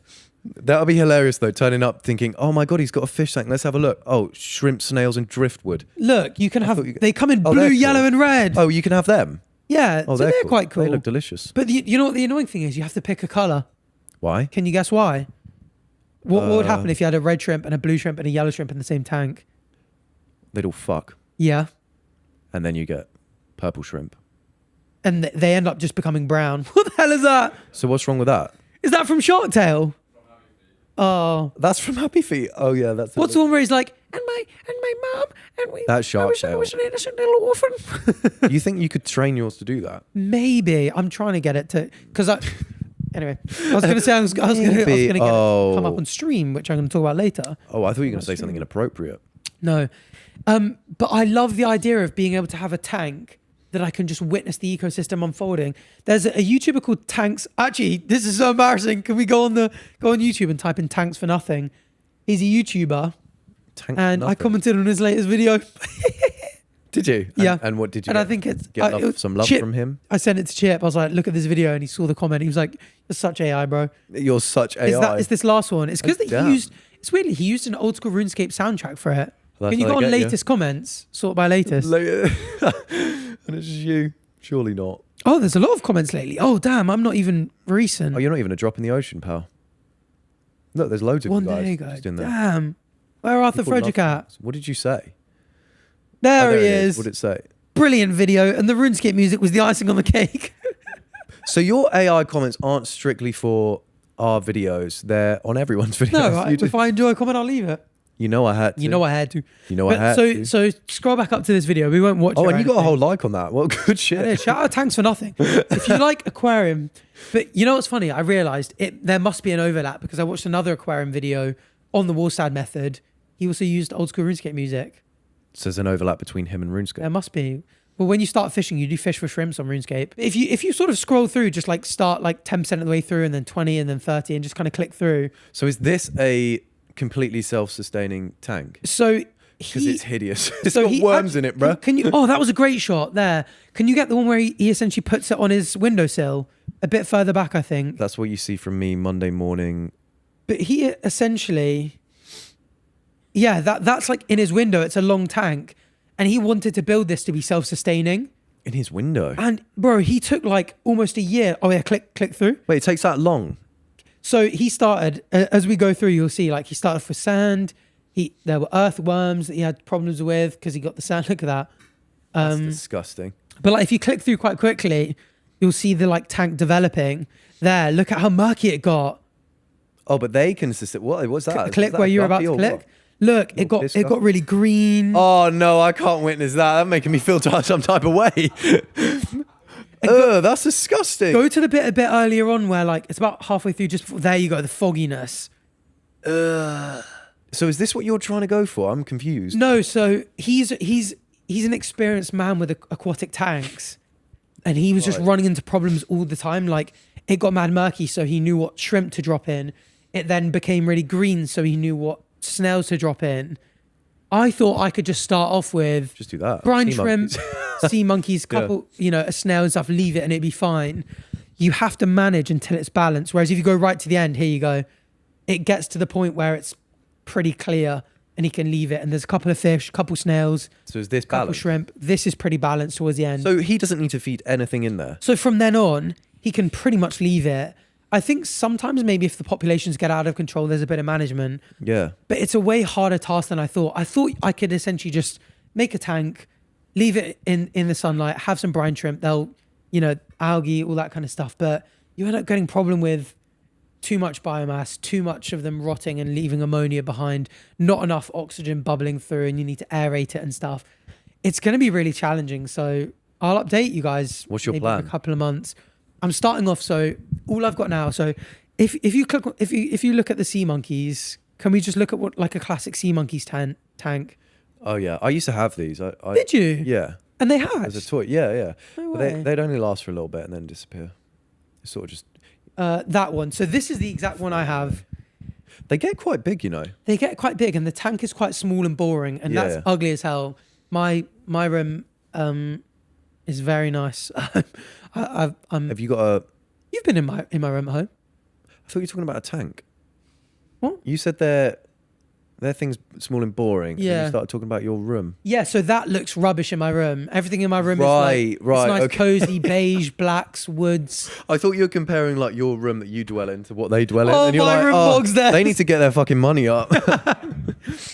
That would be hilarious though. Turning up thinking, oh my god, he's got a fish tank. Let's have a look. Oh, shrimp, snails, and driftwood. Look, you can have. thought you- They come in Oh, blue, they're cool. yellow, and red. Oh, you can have them. Yeah, Oh, so they're quite cool. They look delicious. But you know what the annoying thing is? You have to pick a color. Why? Can you guess why? What would happen if you had a red shrimp and a blue shrimp and a yellow shrimp in the same tank? They'd all fuck, Yeah. and then you get purple shrimp. And they end up just becoming brown. What the hell is that? So what's wrong with that? Is that from Shark Tale? Oh. That's from Happy Feet. Oh yeah, that's. What's the one where he's like, and my mum, and we. That's Shark I Tale. was an innocent little orphan. You think you could train yours to do that? Maybe. I'm trying to get it to. Because I. Anyway, I was going to say I was going to get it to come up on stream, which I'm going to talk about later. Oh, I thought you were going to say something inappropriate. No. But I love the idea of being able to have a tank that I can just witness the ecosystem unfolding. There's a YouTuber called Tanks. Actually, this is so embarrassing. Can we go on YouTube and type in Tanks for Nothing? He's a YouTuber. Tank And I commented on his latest video. Did you? Yeah. And what did you? And I think it's get some love Chip, from him. I sent it to Chip. I was like, look at this video, and he saw the comment. He was like, "You're such AI, bro." You're such AI. Is this last one? It's because Damn. he used. It's weirdly he used an old school RuneScape soundtrack for it. That's Can you how go they on get you. latest comments? Sort by latest. And it's just you. Surely not. Oh, there's a lot of comments lately. Oh, damn, I'm not even recent. Oh, you're not even a drop in the ocean, pal. Look, there's loads of One you guys day ago. just in there. Damn. Where Arthur People love Frederick at? things. What did you say? There, Oh, he is. What did it say? Brilliant video. And the RuneScape music was the icing on the cake. So your AI comments aren't strictly for our videos. They're on everyone's videos. No, right? You, If I enjoy a comment, I'll leave it. you know I had to. You know I had to. You know I But had so, to. so scroll back up to this video. We won't watch it. Oh, or and you got a anything. whole like on that. Well, good shit. Yeah, shout out Tanks for Nothing. If you like aquarium, but you know what's funny? I realized there must be an overlap because I watched another aquarium video on the Wallstad method. He also used old school RuneScape music. So there's an overlap between him and RuneScape. There must be. Well, when you start fishing, you do fish for shrimps on RuneScape. If you sort of scroll through, just like start like 10% of the way through and then 20 and then 30 and just kind of click through. So is this a completely self-sustaining tank? So Because it's hideous. It's so got he worms act- in it, bro. Can you? Oh, that was a great shot there. Can you get the one where he essentially puts it on his windowsill a bit further back? I think. That's what you see from me Monday morning. But he essentially, yeah, that's like in his window. It's a long tank, and he wanted to build this to be self-sustaining. In his window. And bro, he took like almost a year. Oh yeah, click through. Wait, it takes that long? So he started, as we go through, you'll see like he started with sand. There were earthworms that he had problems with because he got the sand. Look at that. That's disgusting. But like if you click through quite quickly, you'll see the like tank developing. There, look at how murky it got. Oh, but they can sustain. What's that? Click Is that where a you're about guppy to or click. what? Look, Little it got really green. Oh no, I can't witness that. That's making me feel some type of way. Ugh, that's disgusting. Go to the bit a bit earlier on where like it's about halfway through. Just before, there you go, the fogginess. So is this what you're trying to go for? I'm confused. No, so he's an experienced man with aquatic tanks, and he was just running into problems all the time. Like it got mad murky, so he knew what shrimp to drop in. It then became really green, so he knew what snails to drop in. I thought I could just start off with Just do that. brine Sea shrimp, monkeys. sea monkeys, couple, a snail and stuff, leave it and it'd be fine. You have to manage until it's balanced. Whereas if you go right to the end, here you go, it gets to the point where it's pretty clear and he can leave it. And there's a couple of fish, couple snails, So is this couple balanced? shrimp. This is pretty balanced towards the end. So he doesn't need to feed anything in there. So from then on, he can pretty much leave it. I think sometimes maybe if the populations get out of control, there's a bit of management. Yeah. But it's a way harder task than I thought. I thought I could essentially just make a tank, leave it in the sunlight, have some brine shrimp, they'll, algae, all that kind of stuff. But you end up getting problem with too much biomass, too much of them rotting and leaving ammonia behind, not enough oxygen bubbling through, and you need to aerate it and stuff. It's going to be really challenging. So I'll update you guys. What's your maybe plan? In a couple of months. I'm starting off. So all I've got now. So if you look at the sea monkeys, can we just look at what like a classic sea monkeys tank? Oh yeah. I used to have these. Did you? Yeah. And they had As a toy. Yeah, yeah. No But way. they'd only last for a little bit and then disappear. It's sort of just. that one. So this is the exact one I have. They get quite big, you know. They get quite big, and the tank is quite small and boring, and that's Yeah. ugly as hell. My room is very nice. Have you got a? You've been in my room at home. I thought you were talking about a tank. What? You said their thing's small and boring. And Yeah. you started talking about your room. Yeah, so that looks rubbish in my room. Everything in my room Right, is right, it's nice, okay. cozy, beige, blacks, woods. I thought you were comparing like your room that you dwell in to what they dwell in. Oh, and you're my like, room bogs theirs. they need to get their fucking money up.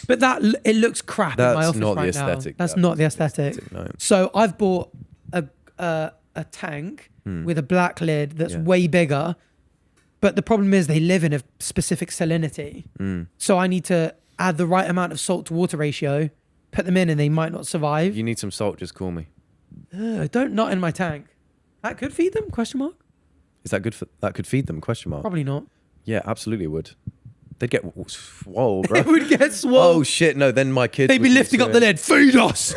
But it looks crap in my That's office not the right now. aesthetic. That's not the aesthetic. No. So I've bought a tank with a black lid that's Yeah. way bigger. But the problem is they live in a specific salinity. So I need to add the right amount of salt to water ratio, put them in, and they might not survive. You need some salt, just call me. Don't nut in my tank. That could feed them? Question mark. Is that good for that could feed them? Question mark. Probably not. Yeah, absolutely it would. They'd get swole, bro. It would get swole. Oh shit, no, then my kids They'd be would lifting up so- the lid. Feed us.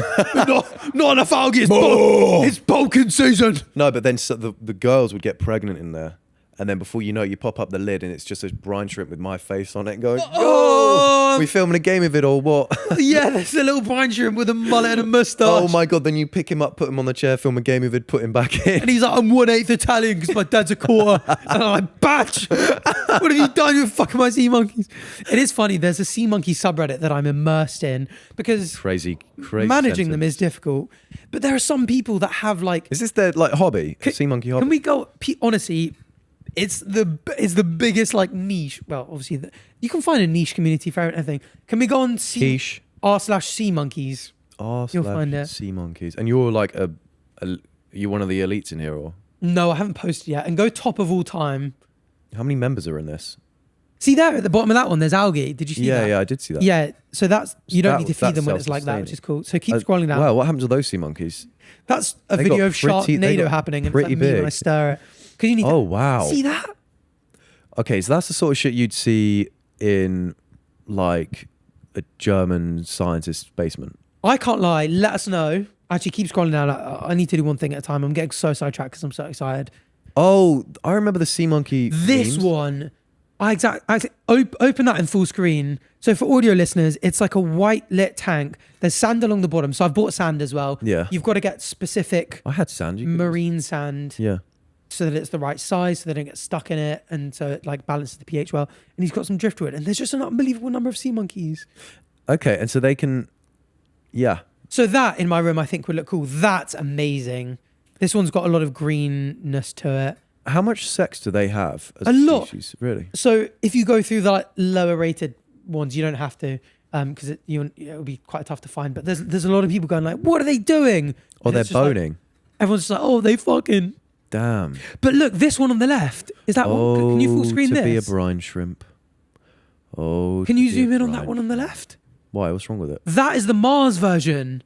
not enough algae. It's bulking season. No, but then the girls would get pregnant in there. And then before you know it, you pop up the lid and it's just a brine shrimp with my face on it and going, Oh. we filming a game of it or what? Yeah, there's a little brine shrimp with a mullet and a moustache. Oh my God, then you pick him up, put him on the chair, film a game of it, put him back in. And he's like, I'm 1/8 Italian because my dad's a quarter. And I'm like, batch. What have you done with fucking my sea monkeys? It is funny. There's a sea monkey subreddit that I'm immersed in because Crazy. managing them is difficult. But there are some people that have like, Is this their like hobby? A sea monkey hobby? can we go, honestly, it's the biggest like niche. Well, obviously you can find a niche community for everything. Can we go on Quiche. r/sea monkeys? You'll find it. Sea monkeys. And you're like you're one of the elites in here, or No, I haven't posted yet. And go top of all time. how many members are in this? See there at the bottom of that one, there's algae. Did you see that? Yeah, I did see that. Yeah, so you don't that- need to feed that's them when it's like that, which is self-sustaining. cool. So keep scrolling down. Wow, what happened to those sea monkeys? That's a They video got of pretty- they Sharknado got happening, and it's like pretty me when I big. stir it. Because you need Oh to wow. see that. Okay, so that's the sort of shit you'd see in like a German scientist's basement. I can't lie. Let us know. Actually, keep scrolling down. I need to do one thing at a time. I'm getting so sidetracked because I'm so excited. Oh, I remember the sea monkey. This memes. one, open that in full screen. So for audio listeners, it's like a white lit tank. There's sand along the bottom. So I've bought sand as well. Yeah. You've got to get specific I had sand. You could- marine sand. Yeah. So that it's the right size, so they don't get stuck in it, and so it like balances the pH well. And he's got some driftwood, and there's just an unbelievable number of sea monkeys. Okay, and so they can. Yeah. So that in my room, I think would look cool. That's amazing. This one's got a lot of greenness to it. How much sex do they have? As A lot. species? Really? So if you go through the like, lower rated ones, you don't have to, because it would be quite tough to find. But there's a lot of people going like, what are they doing? Or And they're it's just like- boning? everyone's just like, oh, they fucking. Damn. But look, this one on the left is that one? Can you full screen to this? be a brine shrimp. Oh. Can to you be zoom a in on that brine one on the shrimp. left? Why? What's wrong with it? That is the Mars version.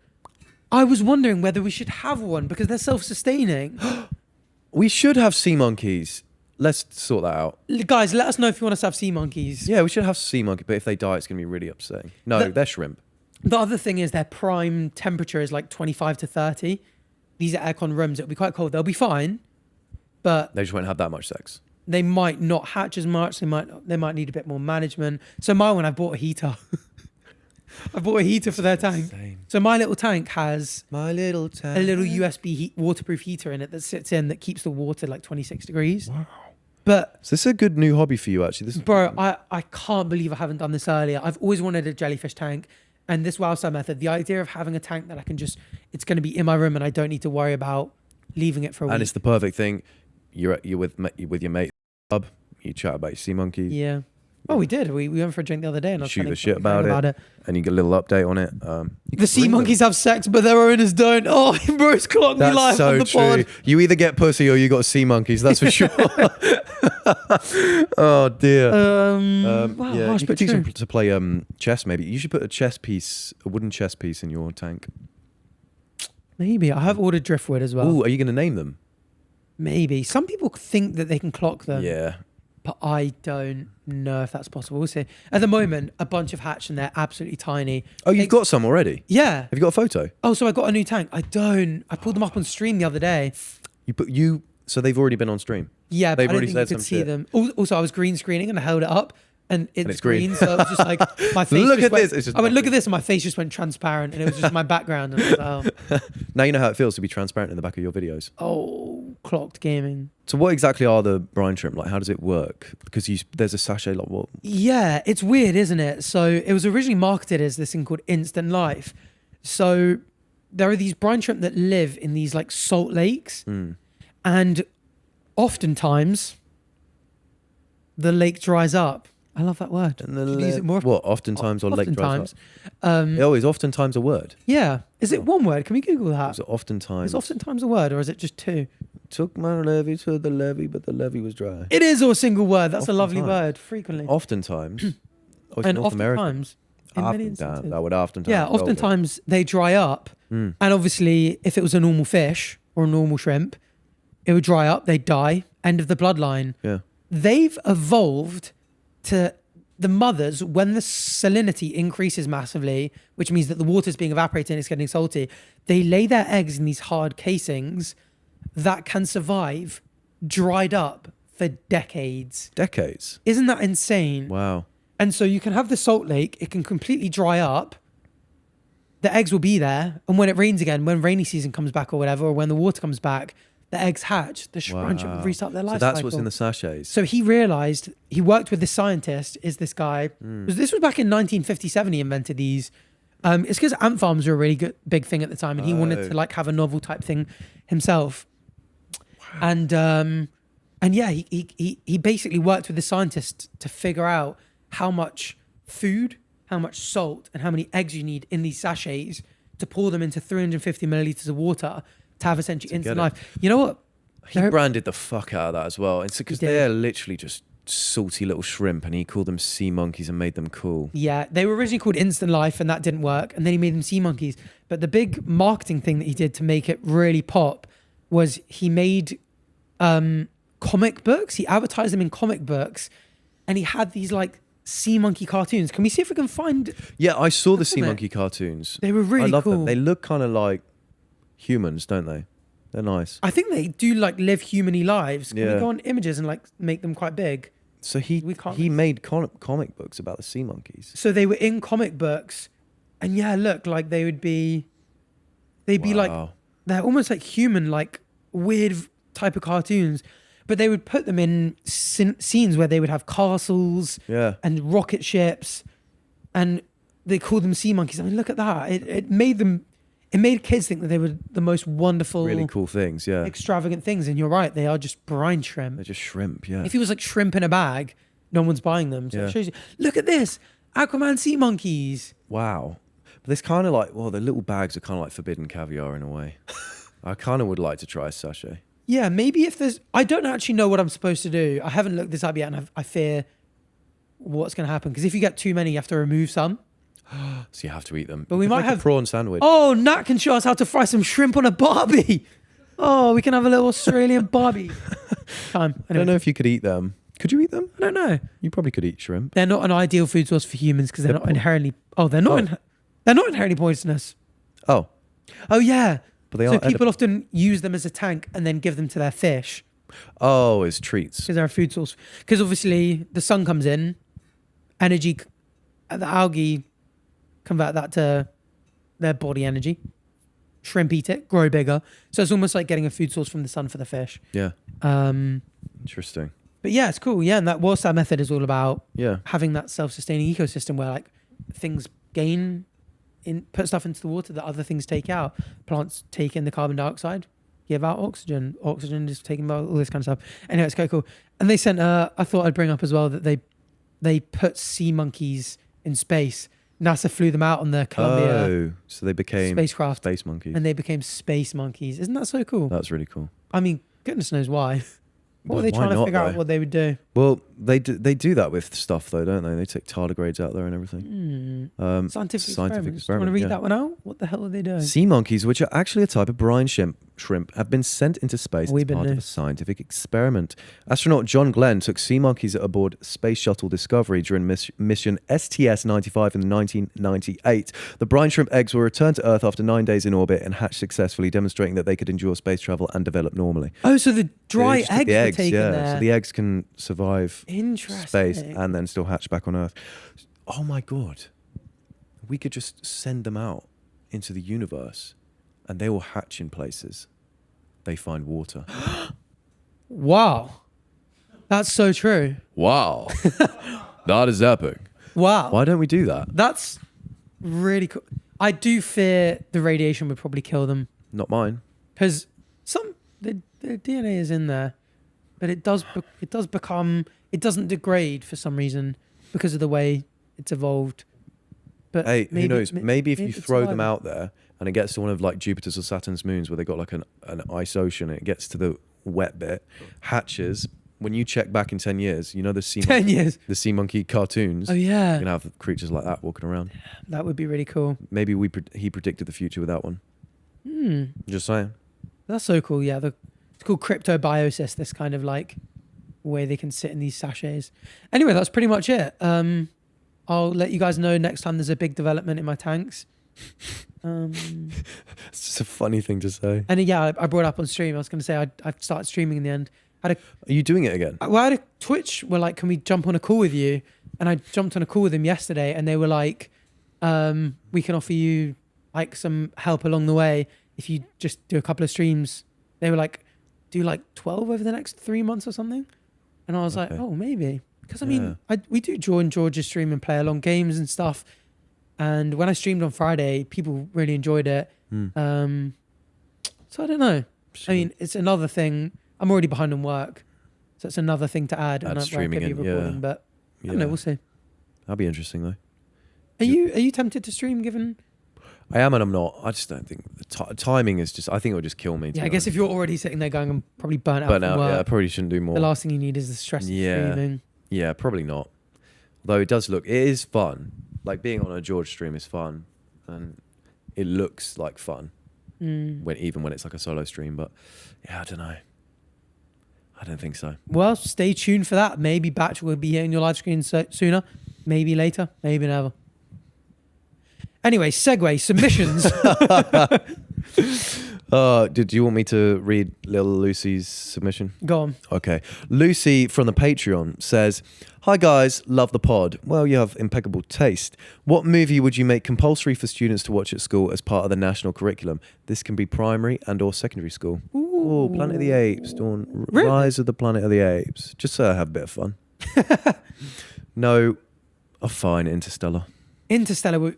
I was wondering whether we should have one because they're self-sustaining. We should have sea monkeys. Let's sort that out. Guys, let us know if you want us to have sea monkeys. Yeah, we should have sea monkey, but if they die, it's going to be really upsetting. No, they're shrimp. The other thing is their prime temperature is like 25 to 30. These are aircon rooms. It'll be quite cold. They'll be fine, but They just won't have that much sex. they might not hatch as much. They might need a bit more management. So my one, I bought a heater. I bought a heater for their tank. Same. So my little tank has My little tank. a little USB waterproof heater in it that sits in that keeps the water like 26 degrees. Wow. But So this is a good new hobby for you, actually. This bro, I can't believe I haven't done this earlier. I've always wanted a jellyfish tank. And this wow style method, the idea of having a tank that I can just, it's going to be in my room and I don't need to worry about leaving it for a week. And it's the perfect thing. You're with your mate, pub. You chat about your sea monkeys. Yeah. Oh, we did. We went for a drink the other day and I was Shoot telling the shit Frank about it. And you get a little update on it. You The can sea bring them. monkeys have sex, but their owners don't. Oh, bro's clocked me That's live on so the true. pod. You either get pussy or you got sea monkeys. That's for sure. Oh dear. Wow, Yeah, harsh you but could teach true. them to play chess. Maybe you should put a wooden chess piece in your tank. Maybe. I have ordered driftwood as well. Ooh, are you going to name them? Maybe. Some people think that they can clock them. Yeah. But I don't know if that's possible. We'll see. At the moment, a bunch of hatch and they're absolutely tiny. Oh, you've got some already. Yeah. Have you got a photo? Oh, so I got a new tank. I don't. I pulled them up on stream the other day. So they've already been on stream. Yeah, but They've I don't already think you said could some see shit. them. Also, I was green screening and I held it up and it's green. green. So it was just like my face. Look just at went, this. It's just I went, look at nothing. this, and my face just went transparent, and it was just my background. And I was like, Now you know how it feels to be transparent in the back of your videos. oh, clocked gaming. So what exactly are the brine shrimp? Like, how does it work? Because there's a sachet, like what? Yeah, it's weird, isn't it? So it was originally marketed as this thing called Instant Life. So there are these brine shrimp that live in these like salt lakes, and oftentimes the lake dries up. I love that word. And Should use it more. What? Oftentimes, or lake dries Oftentimes. up? Oh, is oftentimes a word? Yeah. Is it one word? Can we Google that? Is it oftentimes? Is oftentimes a word, or is it just two? Took my levy to the levee, but the levee was dry. It is a single word. That's a lovely Oftentimes. word. Frequently. Oftentimes. Oh, it's And North America. oftentimes. In many instances. That would oftentimes. Yeah, go with it. oftentimes they dry up. And obviously, if it was a normal fish or a normal shrimp, it would dry up, they'd die, end of the bloodline. Yeah. They've evolved to the mothers, when the salinity increases massively, which means that the water's being evaporated and it's getting salty, they lay their eggs in these hard casings that can survive dried up for decades. Decades. Isn't that insane? Wow. And so you can have the salt lake, it can completely dry up, the eggs will be there, and when it rains again, when rainy season comes back or whatever, or when the water comes back, the eggs hatch, the brine shrimp will restart their life So that's cycle. what's in the sachets. So he realized, he worked with this scientist, is this guy, this was back in 1957 he invented these. It's because ant farms were a really big thing at the time, and he wanted to like have a novel type thing himself. And yeah, he basically worked with the scientist to figure out how much food, how much salt, and how many eggs you need in these sachets to pour them into 350 milliliters of water to have essentially instant get it. life. You know what? He branded the fuck out of that as well. It's because He did. they're literally just salty little shrimp, and he called them sea monkeys and made them cool. Yeah, they were originally called Instant Life, and that didn't work. And then he made them sea monkeys. But the big marketing thing that he did to make it really pop was he made comic books. He advertised them in comic books, and he had these like sea monkey cartoons. Can we see if we can find? Yeah, I saw the sea Isn't it? monkey cartoons. They were really I love cool. them. They look kind of like humans, don't they? They're nice. I think they do like live human-y lives. Can we Yeah. go on images and like make them quite big? So We can't he made comic books about the sea monkeys. So they were in comic books, and yeah, look, like they'd be like, Wow. they're almost like human, like weird type of cartoons, but they would put them in scenes where they would have castles Yeah. and rocket ships, and they called them sea monkeys. I mean, look at that. It made kids think that they were the most wonderful, Really cool things, yeah. extravagant things. And you're right, they are just brine shrimp. They're just shrimp, yeah. If it was like shrimp in a bag, no one's buying them. So Yeah. it shows you, look at this, Aquaman sea monkeys. Wow. But there's kind of like, well, the little bags are kind of like forbidden caviar in a way. I kind of would like to try a sachet. Yeah, maybe if there's, I don't actually know what I'm supposed to do. I haven't looked this up yet, and I fear what's going to happen. Because if you get too many, you have to remove some. So you have to eat them. But You we could might make a have- prawn sandwich. Oh, Nat can show us how to fry some shrimp on a barbie. Oh, we can have a little Australian barbie time. I don't know if you could eat them. Could you eat them? I don't know. You probably could eat shrimp. They're not an ideal food source for humans because they're not inherently. Oh, they're not. They're not inherently poisonous. Oh, Oh yeah. but they So are people often use them as a tank and then give them to their fish Oh, as treats. because they're a food source. Because obviously the sun comes in, energy, the algae convert that to their body energy. Shrimp eat it, grow bigger. So it's almost like getting a food source from the sun for the fish. Yeah. Um, Interesting. but yeah, it's cool. Yeah, and that Warsaw method is all about Yeah. having that self-sustaining ecosystem where like things put stuff into the water that other things take out. Plants take in the carbon dioxide, give out oxygen. Oxygen is taken by all this kind of stuff. Anyway, it's quite cool. And they sent. I thought I'd bring up as well that they put sea monkeys in space. NASA flew them out on the Columbia Oh, so they became spacecraft, space monkeys. and they became space monkeys. Isn't that so cool? That's really cool. I mean, goodness knows why. What were they Why trying to not, figure out though? what they would do? Well, they do that with stuff though, don't they? They take tardigrades out there and everything. Scientific experiments. Do Scientific you want to experiment, read yeah. that one out? What the hell are they doing? Sea monkeys, which are actually a type of brine shrimp, have been sent into space We've as been part of new. a scientific experiment. Astronaut John Glenn took sea monkeys aboard Space Shuttle Discovery during mission STS-95 in 1998. The brine shrimp eggs were returned to Earth after 9 days in orbit and hatched successfully, demonstrating that they could endure space travel and develop normally. Oh, so the dry They just took eggs were taken yeah. there. So the eggs can survive Interesting. space and then still hatch back on Earth. Oh my God. We could just send them out into the universe and they will hatch in places they find water. Wow. That's so true. Wow. That is epic. Wow. Why don't we do that? That's really cool. I do fear the radiation would probably kill them Not mine. because the DNA is in there, but it doesn't degrade for some reason because of the way it's evolved. But Hey, who knows? Maybe if you it's throw them survival. out there and it gets to one of like Jupiter's or Saturn's moons where they got like an ice ocean and it gets to the wet bit, hatches. When you check back in 10 years, you know the 10 years. the sea monkey cartoons. Oh yeah, You're gonna have creatures like that walking around. that would be really cool. Maybe he predicted the future with that one. Just saying. That's so cool. Yeah, it's called cryptobiosis. This kind of like way they can sit in these sachets. Anyway, that's pretty much it. I'll let you guys know next time there's a big development in my tanks. It's just a funny thing to say. And yeah, I brought it up on stream. I was going to say I've started streaming in the end. Are you doing it again? I had a Twitch were like, can we jump on a call with you? And I jumped on a call with them yesterday and they were like, we can offer you like some help along the way if you just do a couple of streams. They were like, do like 12 over the next 3 months or something. And I was like, oh, maybe. Because I mean, we do join George's stream and play along games and stuff. And when I streamed on Friday, people really enjoyed it. So I don't know. I mean, it's another thing. I'm already behind on work, so it's another thing to add. Add and streaming in, recording, but I don't know. We'll see. That'll be interesting though. Are you tempted to stream? Given I am and I'm not. I just don't think the timing is just. I think it would just kill me. I guess if you're already sitting there going, I'm probably burnt out. But from now, work, I probably shouldn't do more. the last thing you need is the stress of streaming. Yeah, probably not. Though it is fun. Like being on a George stream is fun, and it looks like fun even when it's like a solo stream. But yeah, I don't know. I don't think so. Well, stay tuned for that. Maybe Batch will be here in your live screen sooner. Maybe later. Maybe never. Anyway, segue submissions. Did you want me to read little Lucy's submission? Go on. Okay. Lucy from the Patreon says, "Hi guys, love the pod. Well, you have impeccable taste. What movie would you make compulsory for students to watch at school as part of the national curriculum? This can be primary and or secondary school." Oh, Planet of the Apes, Dawn, Really? Rise of the Planet of the Apes. Just so I have a bit of fun. No, fine, Interstellar. Interstellar,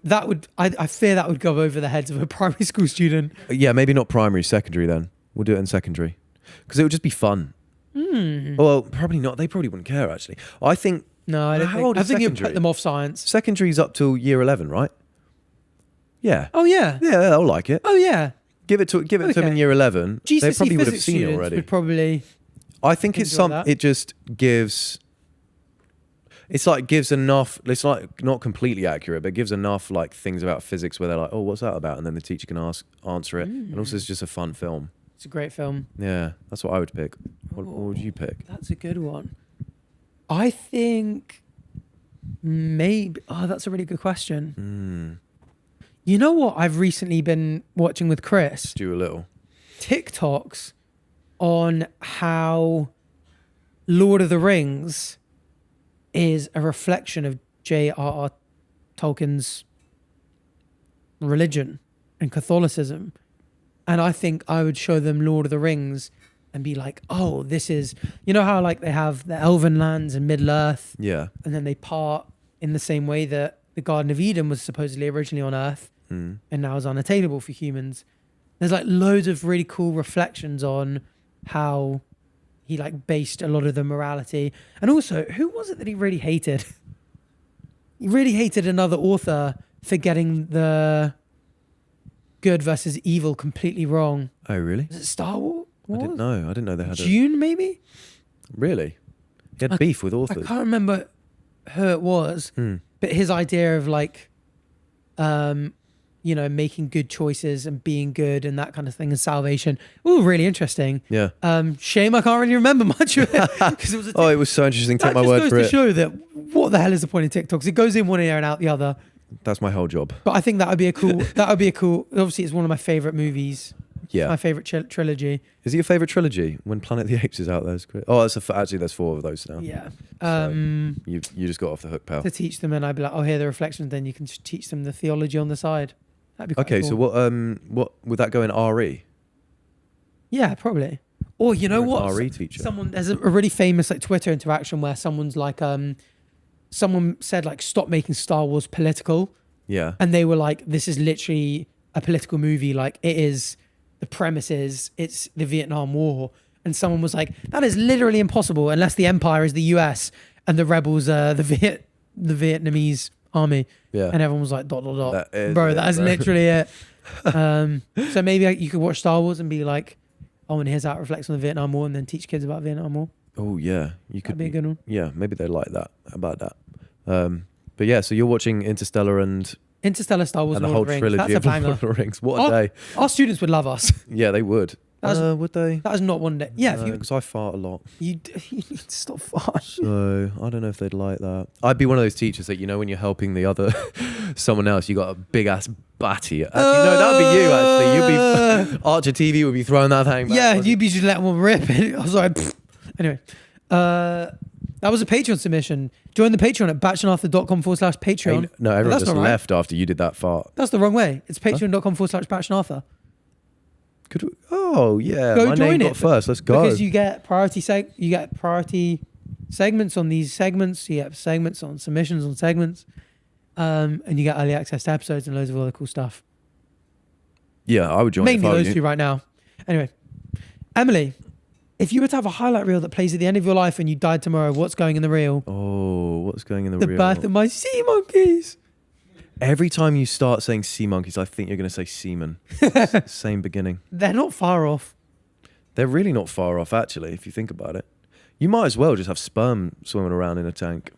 I fear that would go over the heads of a primary school student. Yeah, maybe not primary, secondary then. We'll do it in secondary. Because it would just be fun. Well, probably not. They probably wouldn't care, actually. I think... No, I don't How think. old I is think you'd secondary? put them off science. Secondary's up till year 11, right? Yeah. Oh yeah. Yeah, they'll like it. Oh yeah. Give it to them in year 11. They GCSE probably would have physics seen it students already. would probably. I think it's enjoy that. it just gives... It's like gives enough... It's like not completely accurate, but it gives enough like things about physics where they're like, oh, what's that about? And then the teacher can answer it. And also it's just a fun film. It's a great film. Yeah, that's what I would pick. What would you pick? That's a good one. I think maybe. Oh, that's a really good question. You know what I've recently been watching with Chris? Do a little. TikToks on how Lord of the Rings is a reflection of J.R.R. Tolkien's religion and Catholicism. And I think I would show them Lord of the Rings and be like, oh, this is, you know how like they have the Elven lands and Middle-earth, Yeah. and then they part in the same way that the Garden of Eden was supposedly originally on Earth and now is unattainable for humans. There's like loads of really cool reflections on how he like based a lot of the morality. And also, who was it that he really hated? He really hated another author for getting the good versus evil completely wrong. Oh, really? Was it Star Wars? I didn't know. I didn't know they had Dune, maybe? Really? He had beef with I authors. can't remember who it was, but his idea of like, you know, making good choices and being good and that kind of thing and salvation. Ooh, really interesting. Yeah. Shame I can't really remember much of it because it was. Oh, it was so interesting. Take that my just word goes for to it. show that what the hell is the point of TikToks? It goes in one ear and out the other. That's my whole job. But I think that would be a cool. That would be a cool. Obviously, it's one of my favorite movies. Yeah. My favorite trilogy. Is it your favorite trilogy? When Planet of the Apes is out, there's great. Oh, actually, there's 4 of those now. Yeah. You just got off the hook, pal. To teach them, and I'd be like, oh, here are the reflections. Then you can just teach them the theology on the side. That'd be quite Okay, cool. so what would that go in RE? Yeah, probably. Or you know You're an what? RE teacher. There's a really famous like Twitter interaction where someone's like, someone said like, stop making Star Wars political. Yeah. And they were like, this is literally a political movie. Like it is, the premise is it's the Vietnam War. And someone was like, that is literally impossible unless the empire is the US and the rebels are the Vietnamese army. Yeah. And everyone was like, dot, dot, dot. That is bro, it, that is bro. literally it. So maybe you could watch Star Wars and be like, oh, and here's how it reflects on the Vietnam War, and then teach kids about Vietnam War. Oh yeah, you could That'd be a good one. Yeah, maybe they like that about that. But yeah, so you're watching Interstellar and Star Wars, the and whole Lord of the Rings. trilogy That's a of Lord banger. of the Rings. What a day! Our students would love us. Yeah, they would. Would they? That is not one day. Yeah, if you Because I fart a lot, you need to stop farting. so I don't know if they'd like that. I'd be one of those teachers that when you're helping the other someone else, you got a big ass batty. Actually, no, that would be you. Actually, you'd be Archer TV would be throwing that thing back. Yeah, you'd be just letting one rip. I was like, anyway, that was a Patreon submission. Join the Patreon at batchandarthur.com/Patreon. Hey, no, everyone That's just not right. left after you did that fart. That's the wrong way. It's patreon.com/batchandarthur. Could we? Oh yeah, Go my join name it got first. Let's go. Because you get priority segments on these segments. You get segments on submissions on segments, and you get early access to episodes and loads of other cool stuff. Yeah, I would join. Mainly if I were those you. two right now. Anyway, Emily, if you were to have a highlight reel that plays at the end of your life and you died tomorrow, what's going in the reel? Oh, what's going in the The reel? birth of my sea monkeys. Every time you start saying sea monkeys, I think you're going to say seamen. Same beginning. They're not far off. They're really not far off, actually, if you think about it. You might as well just have sperm swimming around in a tank.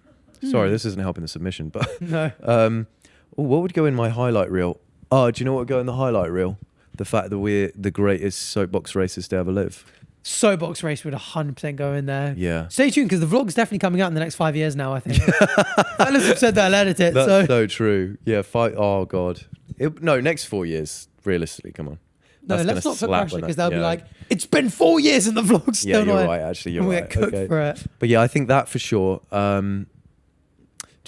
Sorry, this isn't helping the submission, but No. what would go in my highlight reel? Oh, do you know what would go in the highlight reel? The fact that we're the greatest soapbox racists to ever live. Soapbox race would 100% go in there. Yeah. Stay tuned because the vlog's definitely coming out in the next 5 years now, I think. Fellas have said that, I'll edit it. That's So. so true. Yeah, oh, God. No, next 4 years, realistically, come on. No, That's let's gonna not put slap pressure when because that- they'll be yeah. like, it's been 4 years and the vlog's Yeah, still you're not. right, actually. You're And we right. get cooked Okay. for it. But yeah, I think that for sure. Do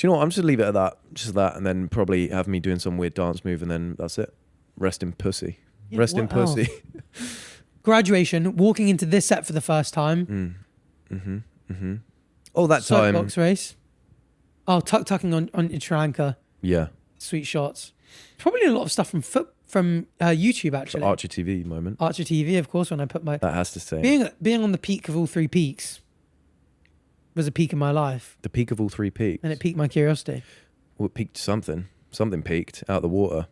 you know what? I'm just going to leave it at that. Just that. And then probably have me doing some weird dance move and then that's it. Rest in pussy. Yeah, Rest in what else? pussy. Graduation, walking into this set for the first time. Oh, that time. Soapbox race. Oh, tucking on Sri Lanka. Yeah. Sweet shots. Probably a lot of stuff from YouTube actually. Archer TV moment. Archer TV, of course. When I put my That has to say. being on the peak of all three peaks was a peak in my life, The peak of all three peaks. and it piqued my curiosity. Well, it peaked something. Something peaked out of the water.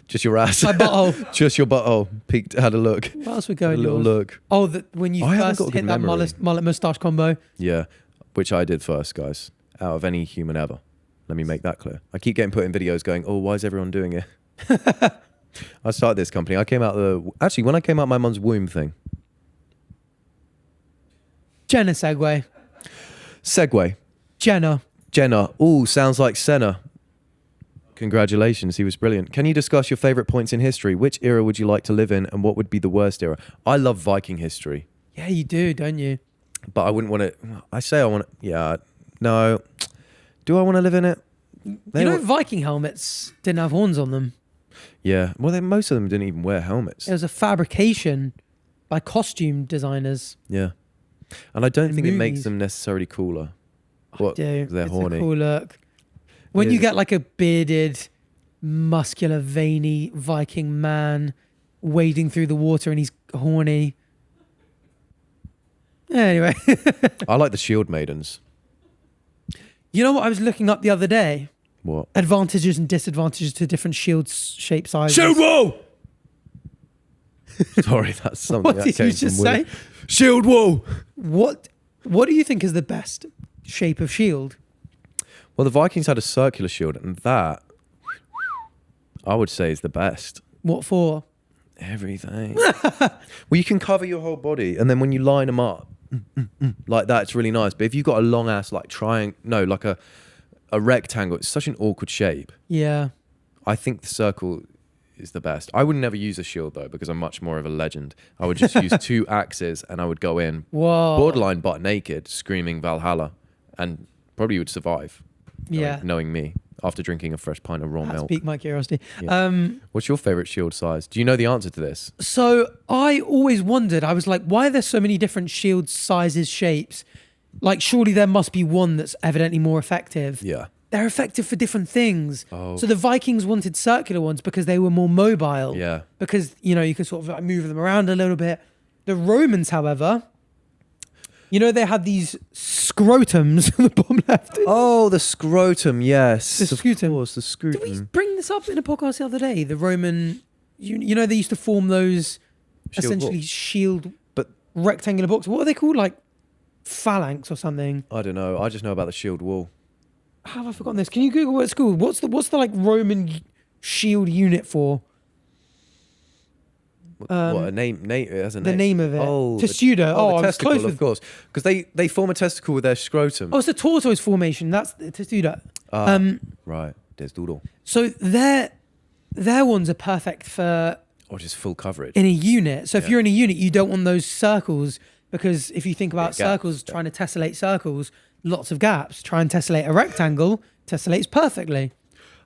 Just your ass. My butthole. Just your butthole peaked. Had a look. What else would Had go a in little yours? look. Oh, when you I haven't first got a hit good that memory. mullet mustache combo. Yeah, which I did first, guys. Out of any human ever. Let me make that clear. I keep getting put in videos going, oh, why is everyone doing it? I started this company. I came out actually when I came out my mum's womb thing. Jenna segue. Segway. Jenna. Ooh, sounds like Senna. Congratulations, he was brilliant. Can you discuss your favorite points in history? Which era would you like to live in and what would be the worst era? I love Viking history, Yeah, you do, don't you? but I wouldn't want to. I say I want to. Yeah, no. Do I want to live in it? They You know, were- Viking helmets didn't have horns on them. Yeah, well, most of them didn't even wear helmets. It was a fabrication by costume designers. Yeah. And I don't In think it makes movies. them necessarily cooler. I do. They're It's horny. a cool look. When It you is. get like a bearded, muscular, veiny Viking man wading through the water and he's horny. Anyway, I like the shield maidens. you know what I was looking up the other day? What? Advantages and disadvantages to different shield shape sizes. wall! Sorry, that's something What that did came you just from say? Willie. Shield wall! What do you think is the best shape of shield? Well, the Vikings had a circular shield, and that, I would say, is the best. What for? Everything. Well, you can cover your whole body, and then when you line them up, like that, it's really nice. But if you've got a long ass, like like a rectangle, it's such an awkward shape. Yeah. I think the circle is the best. I would never use a shield, though, because I'm much more of a legend. I would just use 2 axes, and I would go in, Whoa. borderline butt naked, screaming Valhalla, and probably would survive. Yeah. Knowing me. after drinking a fresh pint of raw That's milk. piqued my curiosity. Yeah. What's your favorite shield size? Do you know the answer to this? So I always wondered, I was like, why are there so many different shield sizes, shapes? Like, surely there must be one that's evidently more effective. Yeah. They're effective for different things. Oh. So the Vikings wanted circular ones because they were more mobile. Yeah. Because, you know, you could sort of like move them around a little bit. The Romans, however, you know, they had these scrotums on the bottom left. Oh, the scrotum, yes. The Of scrotum. course, the Did we scrotum. bring this up in a podcast the other day? The Roman, you know, they used to form those Shield essentially what? shield But rectangular boxes. What are they called? Like phalanx or something? I don't know. I just know about the shield wall. How have I forgotten this? Can you Google what it's called? What's the like Roman shield unit for? What a name? It has a The name. name of it. Oh, Testudo. Oh, the I was testicle, close of with. course, because they form a testicle with their scrotum. Oh, it's the tortoise formation. That's the testudo. Right. There's doodle. So their ones are perfect for Or just full coverage. in a unit. So if Yeah. you're in a unit, you don't want those circles because if you think about Yeah, gaps, circles, trying to tessellate circles, lots of gaps. Try and tessellate a rectangle, tessellates perfectly.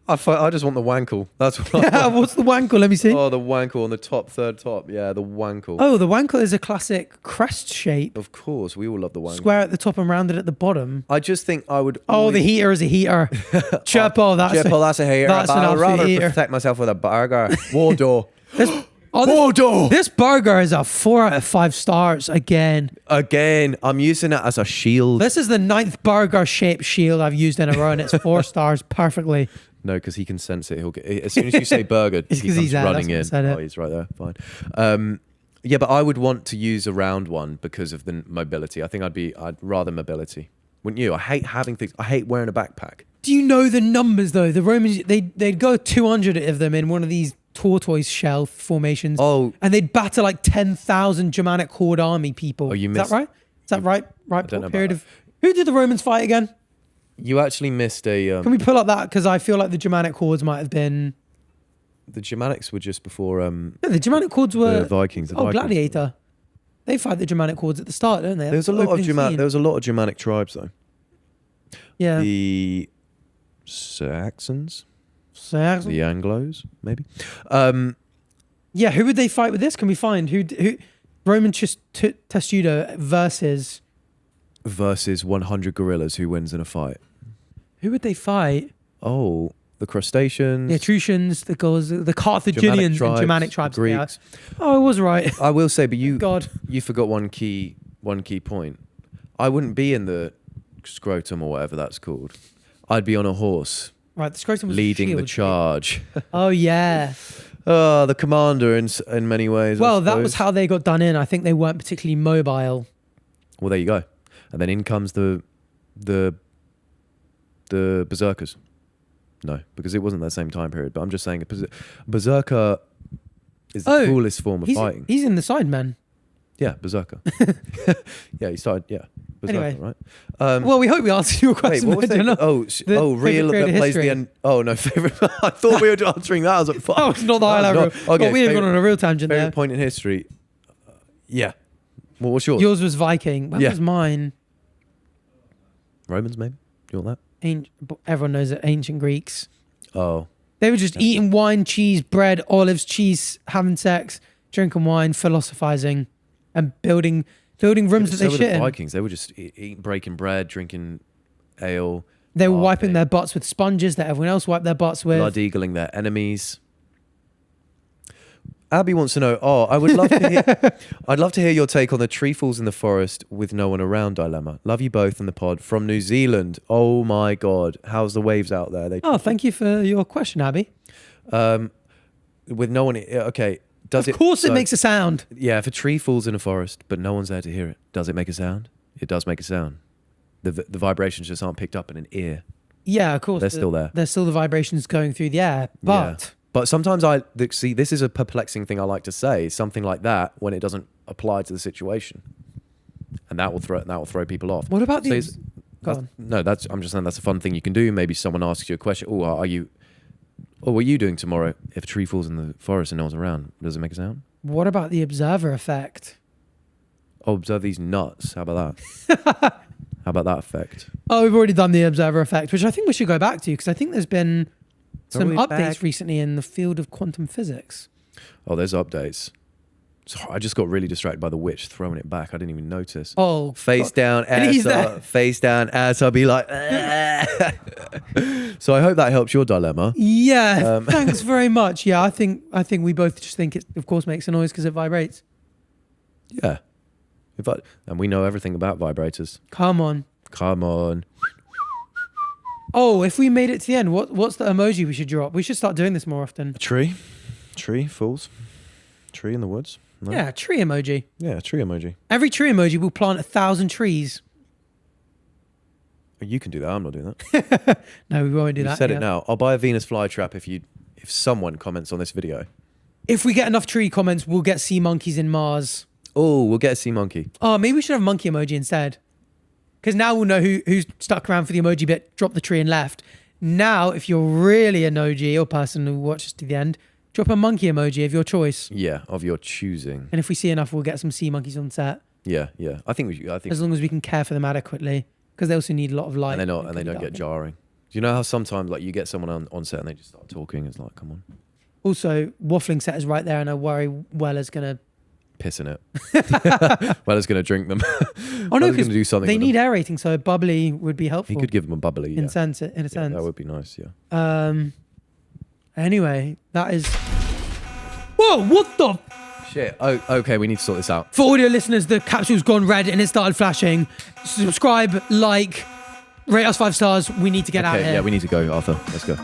I just want the wankle. That's what I Yeah, want. what's the wankle? Let me see. Oh, the wankle on the top, third top. Yeah, the wankle. Oh, the wankle is a classic crest shape. Of course, we all love the wankle. Square at the top and rounded at the bottom. I just think I would. Oh, always- the heater is a heater. Chippo, that's Chippo, that's a hater. that's but an I'd absolute rather hater. protect myself with a burger. Wardo. Oh, this burger is a 4 out of 5 stars again. Again, I'm using it as a shield. This is the 9th burger shaped shield I've used in a row, and it's 4 stars perfectly. No, because he can sense it. He'll get as soon as you say burger, It's he 'cause comes he's there, running that's in. why I said it. Oh, he's right there. Fine. Yeah, but I would want to use a round one because of the mobility. I think I'd rather mobility. Wouldn't you? I hate having things. I hate wearing a backpack. Do you know the numbers though? The Romans they'd go 200 of them in one of these tortoise shell formations. Oh. and they'd batter like 10,000 Germanic horde army people. Oh, you is missed- that right? Is that right? Right don't know about period that. of who did the Romans fight again? You actually missed a. Can we pull up that because I feel like the Germanic hordes might have been. The Germanics were just before No, the Germanic hordes were. the Vikings. The Oh, Vikings. Gladiator. They fight the Germanic hordes at the start, don't they? There was a That's lot the of opening scene. There was a lot of Germanic tribes though. Yeah. The Saxons, Saxons. the Anglos, maybe. Yeah, who would they fight with this? Can we find who Roman Testudo Versus 100 gorillas. Who wins in a fight? who would they fight? Oh, the crustaceans. The Etruscans, the Gauls, the Carthaginians, and Germanic tribes. the Yeah. Greeks. Oh, I was right. I will say, but you God. you forgot one key point. I wouldn't be in the scrotum or whatever that's called. I'd be on a horse Right, the scrotum was leading the shield. charge. Oh yeah. Oh, the commander in many ways. I Well, that was suppose. how they got done in. I think they weren't particularly mobile. Well, there you go. And then in comes the berserkers. No, because it wasn't that same time period. But I'm just saying, berserker is the coolest form of fighting. He's in the Sidemen. Yeah, berserker. Yeah, he started. Yeah, berserker, Anyway. right? Well, we hope we answered your Wait, question. what was I don't know. that? Oh, The real favourite that period of plays the history. end. Oh no, favorite. I thought we were answering that. I was like, fuck. Oh, it's not the That's highlight not- reel. Okay, Well, we have gone favourite- on a real tangent Favorite there. point in history. Yeah. Well, what's yours? Yours was Viking. When Yeah. was mine? Romans, maybe. You want Everyone knows it. Ancient Greeks. that? Oh, They were just eating wine, cheese, bread, olives, cheese, having sex, drinking wine, philosophizing, and building rooms that so they were shit the in. Vikings. They were just breaking bread, drinking ale. They were wiping laughing, their butts with sponges that everyone else wiped their butts with. blood eagling their enemies. Abby wants to know. Oh, I would love to hear. I'd love to hear your take on the tree falls in the forest with no one around dilemma. Love you both in the pod from New Zealand. Oh my God, how's the waves out there? Oh, thank you for your question, Abby. With no one. Okay, does Of course it so- makes a sound. Yeah, if a tree falls in a forest but no one's there to hear it, does it make a sound? It does make a sound. The vibrations just aren't picked up in an ear. Yeah, of course. They're still there. There's still the vibrations going through the air. But Yeah. But sometimes see, this is a perplexing thing I like to say. Something like that when it doesn't apply to the situation, and that will throw people off. what about So the... it's- Go that's- on. No, I'm just saying that's a fun thing you can do. Maybe someone asks you a question. Oh, what are you doing tomorrow? If a tree falls in the forest and no one's around, does it make a sound? What about the observer effect? Oh, observe these nuts. How about that? How about that effect? Oh, we've already done the observer effect, which I think we should go back to because I think there's been some we updates back? recently in the field of quantum physics. Oh, there's updates. Sorry, I just got really distracted by the witch throwing it back. I didn't even notice. Oh, Face God. down, And he's ass there. up. Face down, ass up. Be like. So I hope that helps your dilemma. Yeah, thanks very much. Yeah, I think we both just think it, of course, makes a noise because it vibrates. Yeah. And we know everything about vibrators. Come on. Come on. Oh, if we made it to the end, what's the emoji we should drop? We should start doing this more often. A tree. Tree, fools. Tree in the woods. No? Yeah, tree emoji. Yeah, tree emoji. Every tree emoji will plant 1,000 trees. You can do that. I'm not doing that. No, we won't do You that. said yeah. it now. I'll buy a Venus flytrap if someone comments on this video. If we get enough tree comments, we'll get sea monkeys in Mars. Oh, we'll get a sea monkey. Oh, maybe we should have monkey emoji instead. Because now we'll know who's stuck around for the emoji bit, dropped the tree and left. Now, if you're really an OG or person who watches to the end, drop a monkey emoji of your choice. Yeah, of your choosing. And if we see enough, we'll get some sea monkeys on set. Yeah. I think we should. As long as we can care for them adequately. Because they also need a lot of light. and they don't get jarring. Do you know how sometimes like you get someone on set and they just start talking? It's like, come on, Also, waffling set is right there, and I worry Weller's going to... piss in it. Well, it's going to drink them. Oh, no, Weller's because gonna do something they with need them. aerating, so bubbly would be helpful. He could give them a bubbly. in Yeah. sense. In a Yeah, sense. that would be nice. Yeah. Anyway, that is... Whoa, what the... Shit. Oh, okay. We need to sort this out. For audio listeners, the capsule's gone red and it started flashing. Subscribe, like, rate us 5 stars. We need to get out of Okay. here. Yeah, we need to go, Arthur. Let's go.